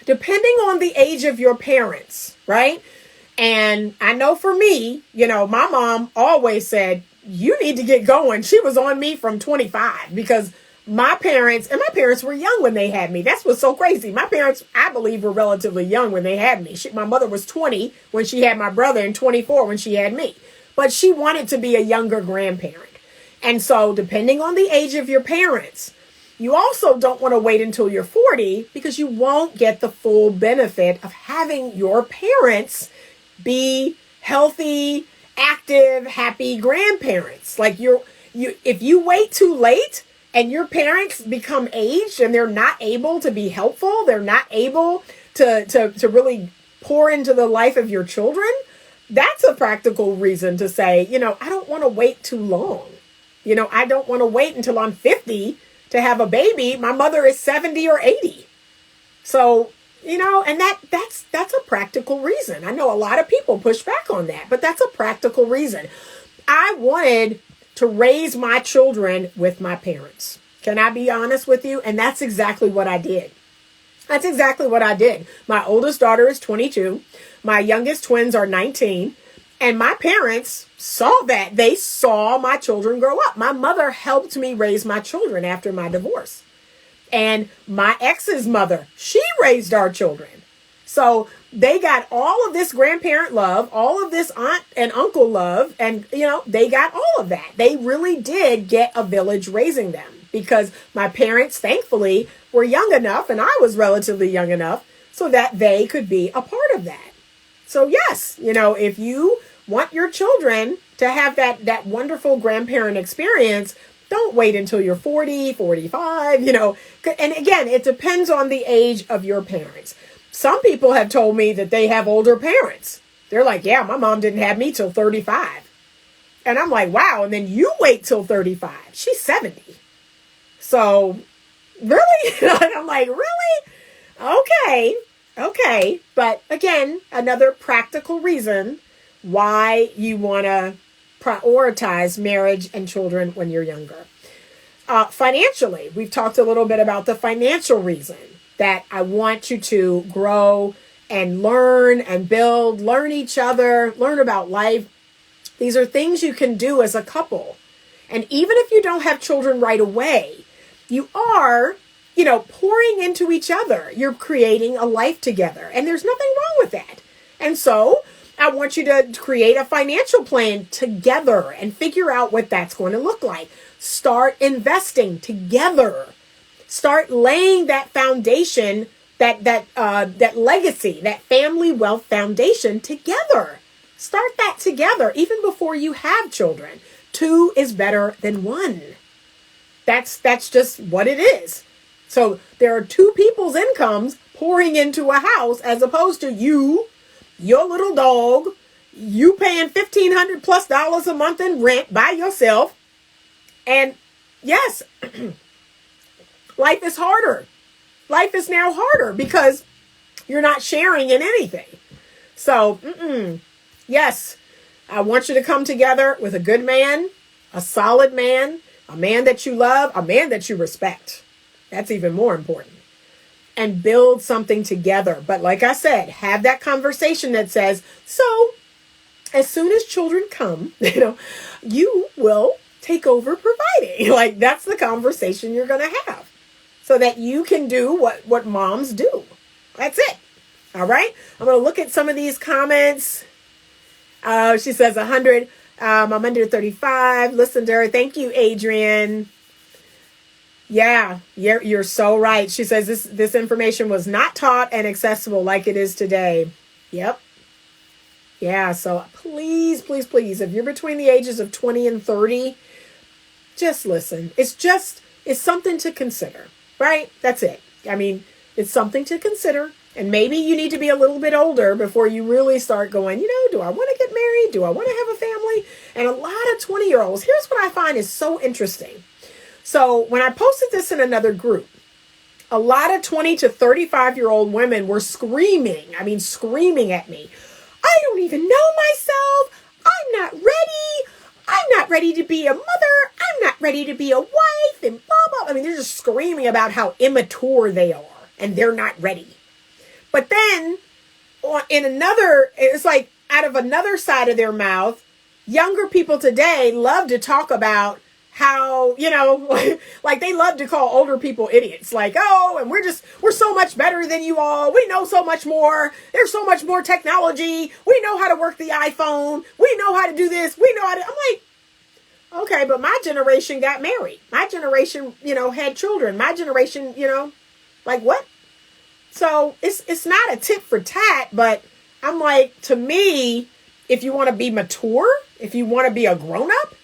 Depending on the age of your parents, right? And I know for me, my mom always said, you need to get going. She was on me from 25 because my parents were young when they had me. That's what's so crazy. My parents, I believe, were relatively young when they had me. My mother was 20 when she had my brother and 24 when she had me. But she wanted to be a younger grandparent. And so depending on the age of your parents, you also don't want to wait until you're 40 because you won't get the full benefit of having your parents be healthy, active, happy grandparents. Like if you wait too late and your parents become aged and they're not able to be helpful, they're not able to really pour into the life of your children, that's a practical reason to say, I don't want to wait too long. I don't want to wait until I'm 50 to have a baby. My mother is 70 or 80. So, and that's a practical reason. I know a lot of people push back on that, but that's a practical reason. I wanted to raise my children with my parents. Can I be honest with you? And that's exactly what I did. My oldest daughter is 22. My youngest twins are 19. And my parents saw that. They saw my children grow up. My mother helped me raise my children after my divorce. And my ex's mother, she raised our children. So they got all of this grandparent love, all of this aunt and uncle love, and, they got all of that. They really did get a village raising them because my parents, thankfully, were young enough, and I was relatively young enough, so that they could be a part of that. So yes, if you want your children to have that wonderful grandparent experience, don't wait until you're 40, 45, And again, it depends on the age of your parents. Some people have told me that they have older parents. They're like, yeah, my mom didn't have me till 35. And I'm like, wow. And then you wait till 35. She's 70. So really? I'm like, really? Okay. But again, another practical reason why you want to prioritize marriage and children when you're younger. Financially, we've talked a little bit about the financial reason that I want you to grow and learn and build, learn each other, learn about life. These are things you can do as a couple. And even if you don't have children right away, you are, pouring into each other. You're creating a life together. And there's nothing wrong with that. And so I want you to create a financial plan together and figure out what that's going to look like. Start investing together. Start laying that foundation, that legacy, that family wealth foundation together. Start that together even before you have children. 2 is better than 1. That's just what it is. So there are two people's incomes pouring into a house as opposed to you, your little dog, you paying $1,500 plus a month in rent by yourself. And yes, life is harder. Life is now harder because you're not sharing in anything. So, yes, I want you to come together with a good man, a solid man, a man that you love, a man that you respect. That's even more important. And build something together. But like I said, have that conversation that says, so as soon as children come, you will take over providing. Like, that's the conversation you're going to have so that you can do what moms do. That's it. All right. I'm going to look at some of these comments. She says 100. I'm under 35. Listen to her. Thank you, Adrian. Yeah, you're so right. She says this information was not taught and accessible like it is today. Yep. Yeah, so please, please, please, if you're between the ages of 20 and 30, just listen. It's something to consider, right? That's it. I mean, it's something to consider. And maybe you need to be a little bit older before you really start going, do I want to get married? Do I want to have a family? And a lot of 20-year-olds, here's what I find is so interesting. So when I posted this in another group, a lot of 20 to 35-year-old women were screaming at me. I don't even know myself. I'm not ready. I'm not ready to be a mother. I'm not ready to be a wife and blah, blah. I mean, they're just screaming about how immature they are and they're not ready. But then it's like out of another side of their mouth, younger people today love to talk about how, like they love to call older people idiots. Like, oh, and we're so much better than you all. We know so much more. There's so much more technology. We know how to work the iPhone. We know how to do this. We know how to, I'm like, okay, but my generation got married. My generation, had children. My generation, like what? So it's not a tit for tat, but I'm like, to me, if you want to be mature, if you want to be a grown up,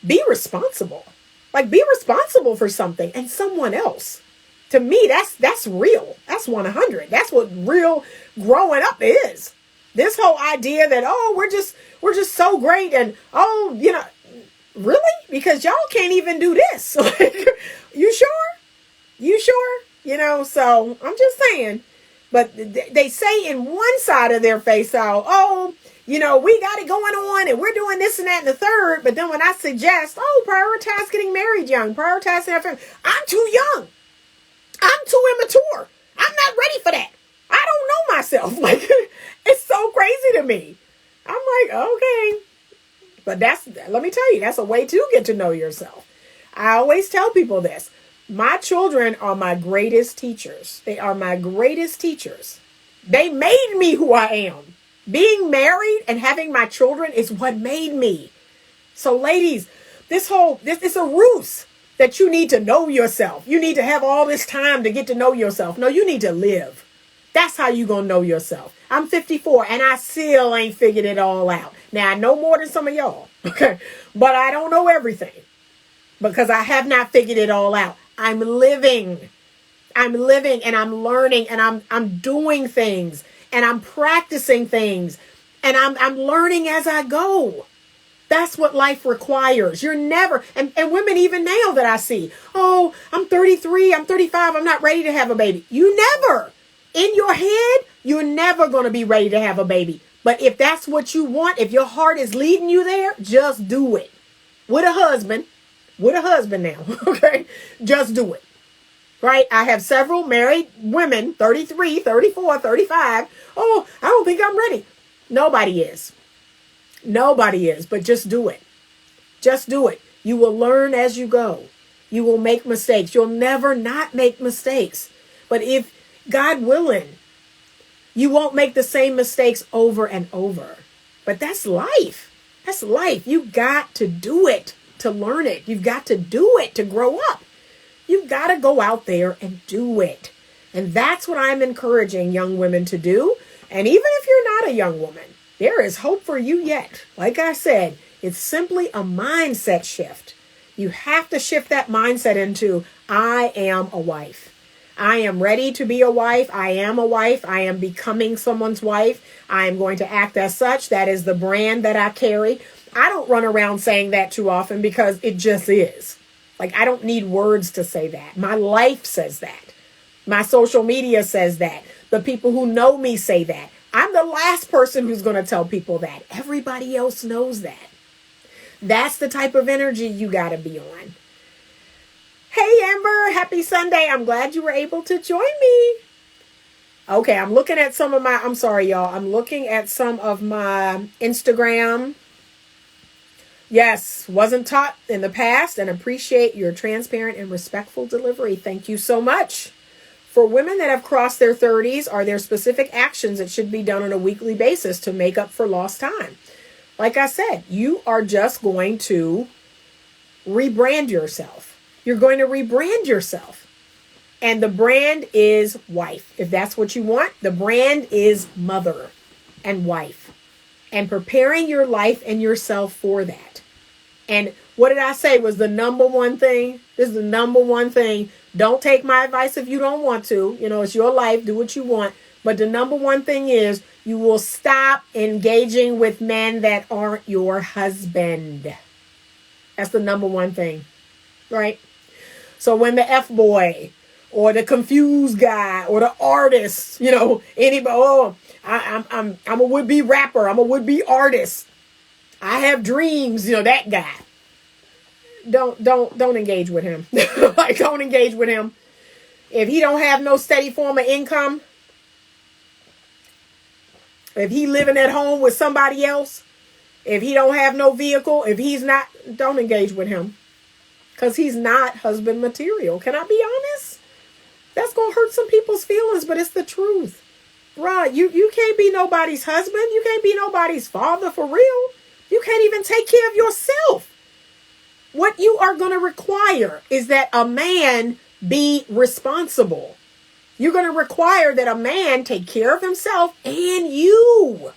be responsible. Like, be responsible for something and someone else. To me, that's real. That's 100. That's what real growing up is. This whole idea that, oh, we're just so great and, oh, really? Because y'all can't even do this. Like, you sure? You sure? So I'm just saying. But they say in one side of their face, we got it going on and we're doing this and that and the third. But then when I suggest, prioritize getting married young, prioritize having family, I'm too young. I'm too immature. I'm not ready for that. I don't know myself. Like, it's so crazy to me. I'm like, okay. But let me tell you, that's a way to get to know yourself. I always tell people this. My children are my greatest teachers. They are my greatest teachers. They made me who I am. Being married and having my children is what made me. So ladies, this is a ruse that you need to know yourself. You need to have all this time to get to know yourself. No, you need to live. That's how you gonna know yourself. I'm 54 and I still ain't figured it all out. Now I know more than some of y'all, okay? But I don't know everything because I have not figured it all out. I'm living and I'm learning and I'm doing things and I'm practicing things and I'm learning as I go. That's what life requires. You're never, and women even now that I see, oh, I'm 33, I'm 35, I'm not ready to have a baby. You never, in your head, you're never going to be ready to have a baby. But if that's what you want, if your heart is leading you there, just do it. With a husband now, okay? Just do it, right? I have several married women, 33, 34, 35. Oh, I don't think I'm ready. Nobody is. Nobody is, but just do it. Just do it. You will learn as you go. You will make mistakes. You'll never not make mistakes. But if, God willing, you won't make the same mistakes over and over. But that's life. That's life. You got to do it to learn it. You've got to do it to grow up. You've got to go out there and do it. And that's what I'm encouraging young women to do. And even if you're not a young woman, there is hope for you yet. Like I said, it's simply a mindset shift. You have to shift that mindset into, I am a wife. I am ready to be a wife. I am a wife. I am becoming someone's wife. I am going to act as such. That is the brand that I carry. I don't run around saying that too often because it just is. Like, I don't need words to say that. My life says that. My social media says that. The people who know me say that. I'm the last person who's going to tell people that. Everybody else knows that. That's the type of energy you got to be on. Hey, Amber, happy Sunday. I'm glad you were able to join me. Okay, I'm looking at some of my, I'm sorry, y'all. I'm looking at some of my Instagram. Yes, wasn't taught in the past and appreciate your transparent and respectful delivery. Thank you so much. For women that have crossed their 30s, are there specific actions that should be done on a weekly basis to make up for lost time? Like I said, you are just going to rebrand yourself. You're going to rebrand yourself. And the brand is wife. If that's what you want, the brand is mother and wife. And preparing your life and yourself for that. And what did I say was the number one thing? This is the number one thing. Don't take my advice if you don't want to. You know, it's your life. Do what you want. But the number one thing is you will stop engaging with men that aren't your husband. That's the number one thing. Right? So when the F-boy or the confused guy or the artist, you know, anybody, oh, I'm a would-be rapper. I'm a would-be artist. I have dreams, you know, that guy. Don't engage with him. Like, don't engage with him. If he don't have no steady form of income, if he living at home with somebody else, if he don't have no vehicle, if he's not, don't engage with him. Because he's not husband material. Can I be honest? That's going to hurt some people's feelings, but it's the truth. Bruh, you can't be nobody's husband. You can't be nobody's father for real. You can't even take care of yourself. What you are going to require is that a man be responsible. You're going to require that a man take care of himself and you.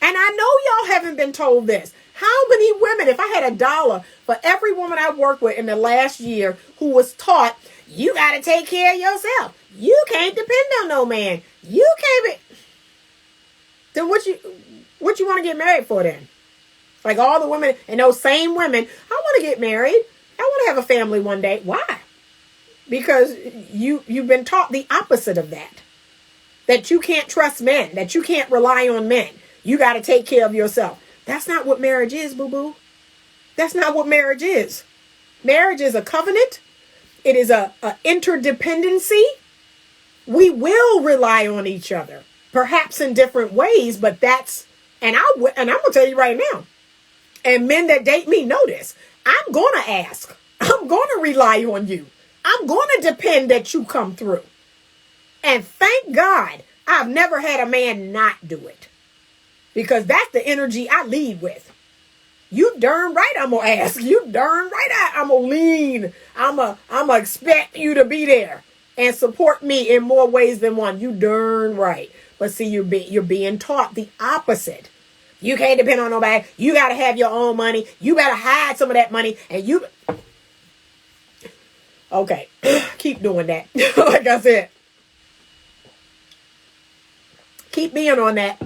And I know y'all haven't been told this. How many women, if I had $1 for every woman I worked with in the last year who was taught, you got to take care of yourself. You can't depend on no man. You can't be. Then what you want to get married for then? Like all the women and those same women, I want to get married. I want to have a family one day. Why? Because you've been taught the opposite of that. That you can't trust men. That you can't rely on men. You got to take care of yourself. That's not what marriage is, boo-boo. That's not what marriage is. Marriage is a covenant. It is a interdependency. We will rely on each other, perhaps in different ways, but that's, and I'm going to tell you right now, and men that date me know this, I'm going to ask. I'm going to rely on you. I'm going to depend that you come through. And thank God I've never had a man not do it. Because that's the energy I lead with. You darn right I'm going to ask. You darn right I'm going to lean. I'm going to expect you to be there and support me in more ways than one. You darn right. But see, you're being taught the opposite. You can't depend on nobody. You got to have your own money. You better hide some of that money. And you... Okay. Keep doing that. Like I said. Keep being on that.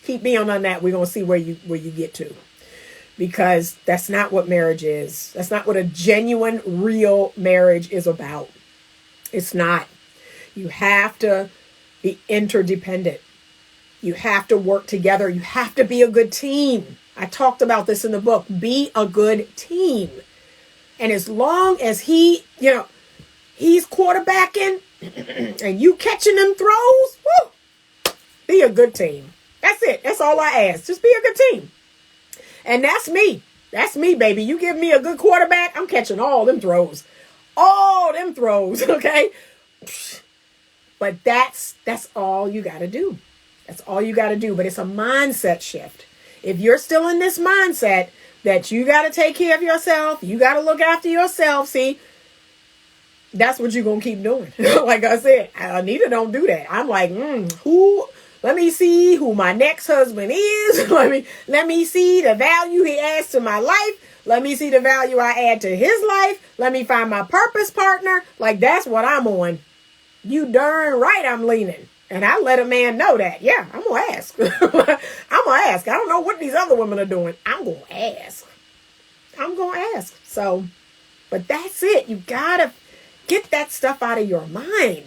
Keep being on that. We're going to see where you get to. Because that's not what marriage is. That's not what a genuine, real marriage is about. It's not. You have to be interdependent. You have to work together. You have to be a good team. I talked about this in the book. Be a good team. And as long as he's quarterbacking and you catching them throws, woo, be a good team. That's it. That's all I ask. Just be a good team. And that's me. That's me, baby. You give me a good quarterback, I'm catching all them throws. All them throws, okay? But that's all you got to do. That's all you got to do. But it's a mindset shift. If you're still in this mindset that you got to take care of yourself, you got to look after yourself, see, that's what you're going to keep doing. Like I said, Anita don't do that. I'm like, let me see who my next husband is. Let me see the value he adds to my life. Let me see the value I add to his life. Let me find my purpose partner. Like, that's what I'm on. You darn right I'm leaning. And I let a man know that. Yeah, I'm going to ask. I'm going to ask. I don't know what these other women are doing. I'm going to ask. I'm going to ask. So, but that's it. You got to get that stuff out of your mind.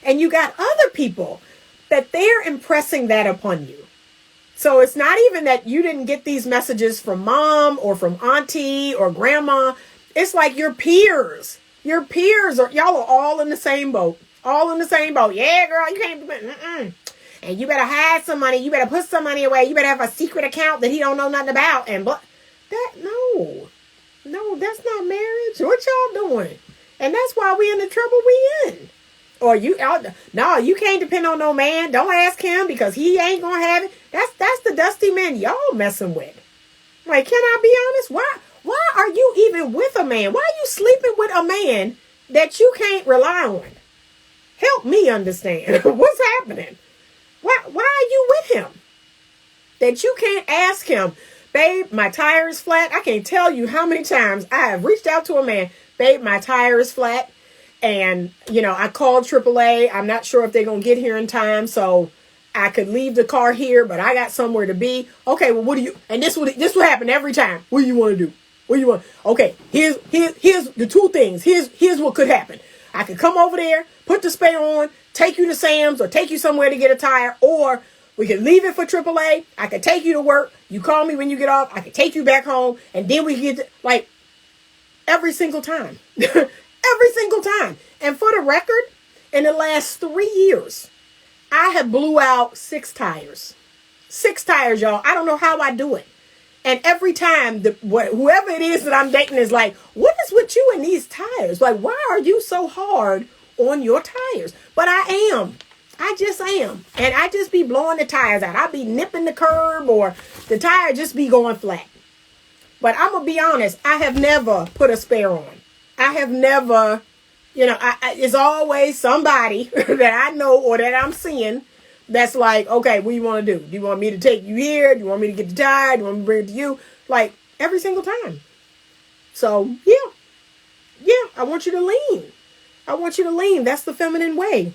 And you got other people that they're impressing that upon you. So it's not even that you didn't get these messages from mom or from auntie or grandma. It's like your peers. Your peers y'all are all in the same boat. All in the same boat. Yeah, girl, you can't. And you better hide some money. You better put some money away. You better have a secret account that he don't know nothing about. And no, that's not marriage. What y'all doing? And that's why we in the trouble we in. Or no, you can't depend on no man. Don't ask him because he ain't gonna have it. That's the dusty man y'all messing with. Like, can I be honest? Why are you even with a man? Why are you sleeping with a man that you can't rely on? Help me understand. What's happening? Why are you with him? That you can't ask him, babe, my tire is flat. I can't tell you how many times I have reached out to a man, babe, my tire is flat. And, I called AAA. I'm not sure if they're going to get here in time. So I could leave the car here, but I got somewhere to be. Okay, well, what do you, and this will happen every time. What do you want to do? What do you want? Okay, here's the two things. Here's what could happen. I could come over there, put the spare on, take you to Sam's or take you somewhere to get a tire, or we could leave it for AAA. I could take you to work. You call me when you get off. I could take you back home, and then we get every single time. Every single time. And for the record, in the last 3 years, I have blew out 6 tires. 6 tires, y'all. I don't know how I do it. And every time, whoever it is that I'm dating is like, what is with you and these tires? Like, why are you so hard on your tires? But I am. I just am. And I just be blowing the tires out. I be nipping the curb or the tire just be going flat. But I'm going to be honest. I have never put a spare on. I have never, it's always somebody that I know or that I'm seeing that's like, okay, what do you want to do? Do you want me to take you here? Do you want me to get the tire? Do you want me to bring it to you? Like, every single time. So, yeah, I want you to lean. I want you to lean. That's the feminine way.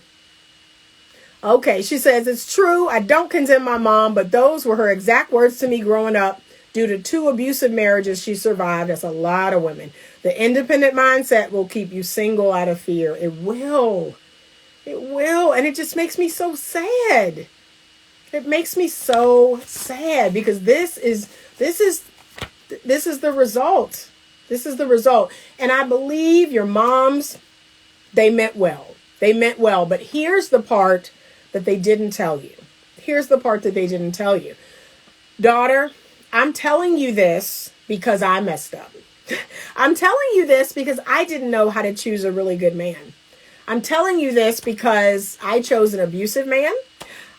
Okay, she says, it's true. I don't condemn my mom, but those were her exact words to me growing up. Due to 2 abusive marriages she survived. That's a lot of women. The independent mindset will keep you single out of fear. It will. It will. And it just makes me so sad. It makes me so sad because this is the result. This is the result. And I believe your moms, they meant well. They meant well. But here's the part that they didn't tell you. Here's the part that they didn't tell you. Daughter, I'm telling you this because I messed up. I'm telling you this because I didn't know how to choose a really good man. I'm telling you this because I chose an abusive man.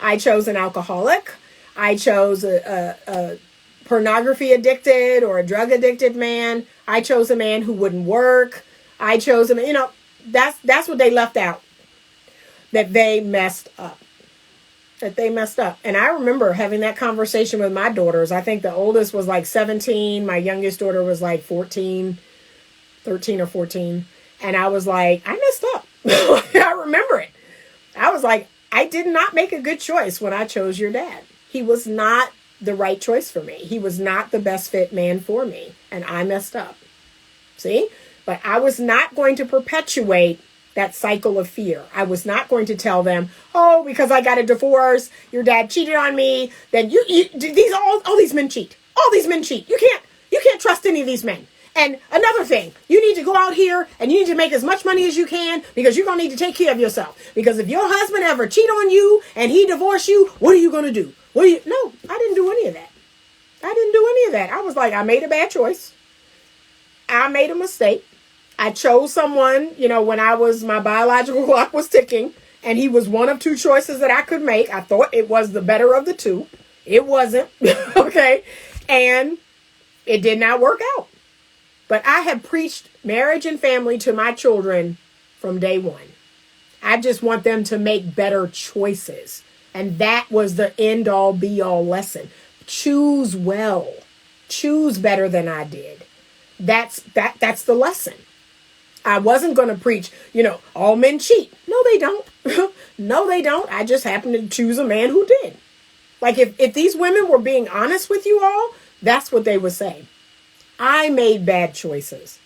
I chose an alcoholic. I chose a pornography addicted or a drug addicted man. I chose a man who wouldn't work. I chose him, that's what they left out. That they messed up. And I remember having that conversation with my daughters. I think the oldest was like 17. My youngest daughter was like 13 or 14. And I was like, I messed up. I remember it. I was like, I did not make a good choice when I chose your dad. He was not the right choice for me. He was not the best fit man for me. And I messed up. See? But I was not going to perpetuate that cycle of fear. I was not going to tell them, oh, because I got a divorce, your dad cheated on me, then all these men cheat. All these men cheat. You can't trust any of these men. And another thing, you need to go out here and you need to make as much money as you can because you're going to need to take care of yourself. Because if your husband ever cheat on you and he divorce you, what are you going to do? No, I didn't do any of that. I was like, I made a bad choice. I made a mistake. I chose someone, when my biological clock was ticking, and he was one of 2 choices that I could make. I thought it was the better of the 2. It wasn't. Okay. And it did not work out. But I have preached marriage and family to my children from day one. I just want them to make better choices. And that was the end all be all lesson. Choose well. Choose better than I did. That's the lesson. I wasn't going to preach, all men cheat. No, they don't. No, they don't. I just happened to choose a man who did. Like if these women were being honest with you all, that's what they would say. I made bad choices.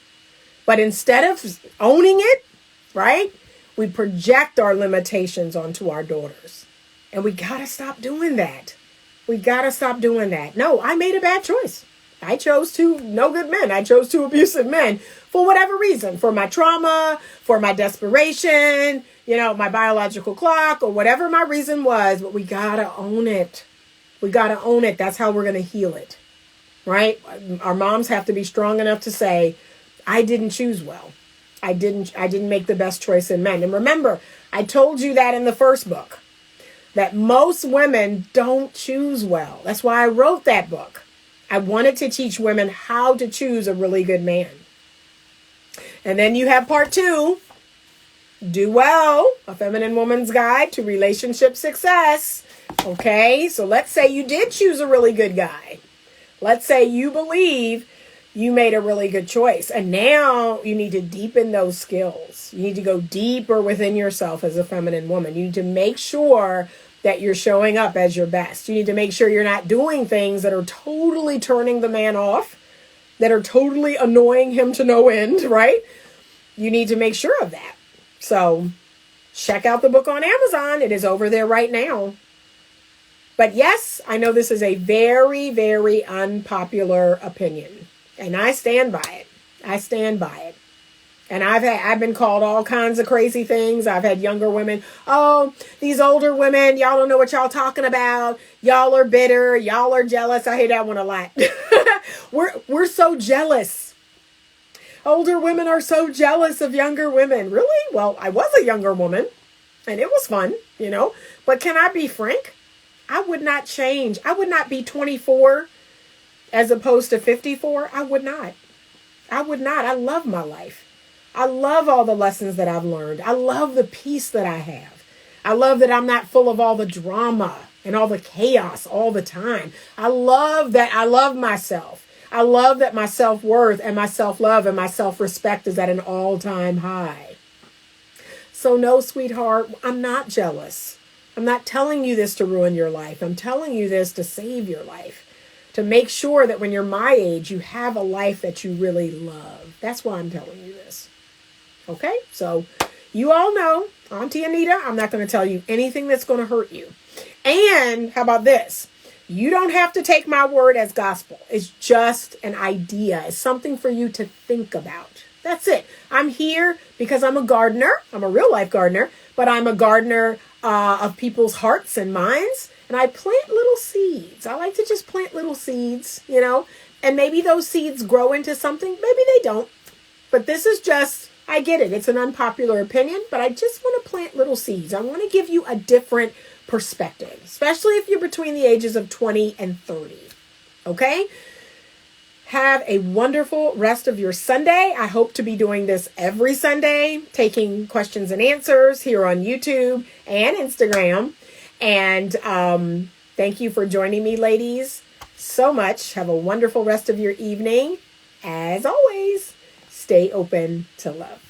But instead of owning it, right, we project our limitations onto our daughters. And we got to stop doing that. We got to stop doing that. No, I made a bad choice. I chose two no good men. I chose two abusive men for whatever reason, for my trauma, for my desperation, my biological clock, or whatever my reason was. But we got to own it. We got to own it. That's how we're going to heal it. Right? Our moms have to be strong enough to say, I didn't choose well. I didn't make the best choice in men. And remember, I told you that in the first book, that most women don't choose well. That's why I wrote that book. I wanted to teach women how to choose a really good man. And then you have part 2, Do Well, A Feminine Woman's Guide to Relationship Success. Okay, so let's say you did choose a really good guy. Let's say you believe you made a really good choice. And now you need to deepen those skills. You need to go deeper within yourself as a feminine woman. You need to make sure that you're showing up as your best. You need to make sure you're not doing things that are totally turning the man off, that are totally annoying him to no end, right? You need to make sure of that. So check out the book on Amazon. It is over there right now. But yes, I know this is a very, very unpopular opinion. And I stand by it. I stand by it. And I've been called all kinds of crazy things. I've had younger women, oh, these older women, y'all don't know what y'all talking about. Y'all are bitter. Y'all are jealous. I hear that one a lot. We're so jealous. Older women are so jealous of younger women. Really? Well, I was a younger woman and it was fun, But can I be frank? I would not change. I would not be 24 as opposed to 54. I would not. I love my life. I love all the lessons that I've learned. I love the peace that I have. I love that I'm not full of all the drama and all the chaos all the time. I love that I love myself. I love that my self-worth and my self-love and my self-respect is at an all-time high. So no, sweetheart, I'm not jealous. I'm not telling you this to ruin your life. I'm telling you this to save your life, to make sure that when you're my age, you have a life that you really love. That's why I'm telling you this. Okay, so you all know, Auntie Anita, I'm not going to tell you anything that's going to hurt you. And how about this? You don't have to take my word as gospel. It's just an idea. It's something for you to think about. That's it. I'm here because I'm a gardener. I'm a real life gardener, but I'm a gardener of people's hearts and minds. And I plant little seeds. I like to just plant little seeds, and maybe those seeds grow into something. Maybe they don't. But this is just, I get it. It's an unpopular opinion, but I just want to plant little seeds. I want to give you a different perspective, especially if you're between the ages of 20 and 30. Okay? Have a wonderful rest of your Sunday. I hope to be doing this every Sunday, taking questions and answers here on YouTube and Instagram. And thank you for joining me, ladies, so much. Have a wonderful rest of your evening. As always, stay open to love.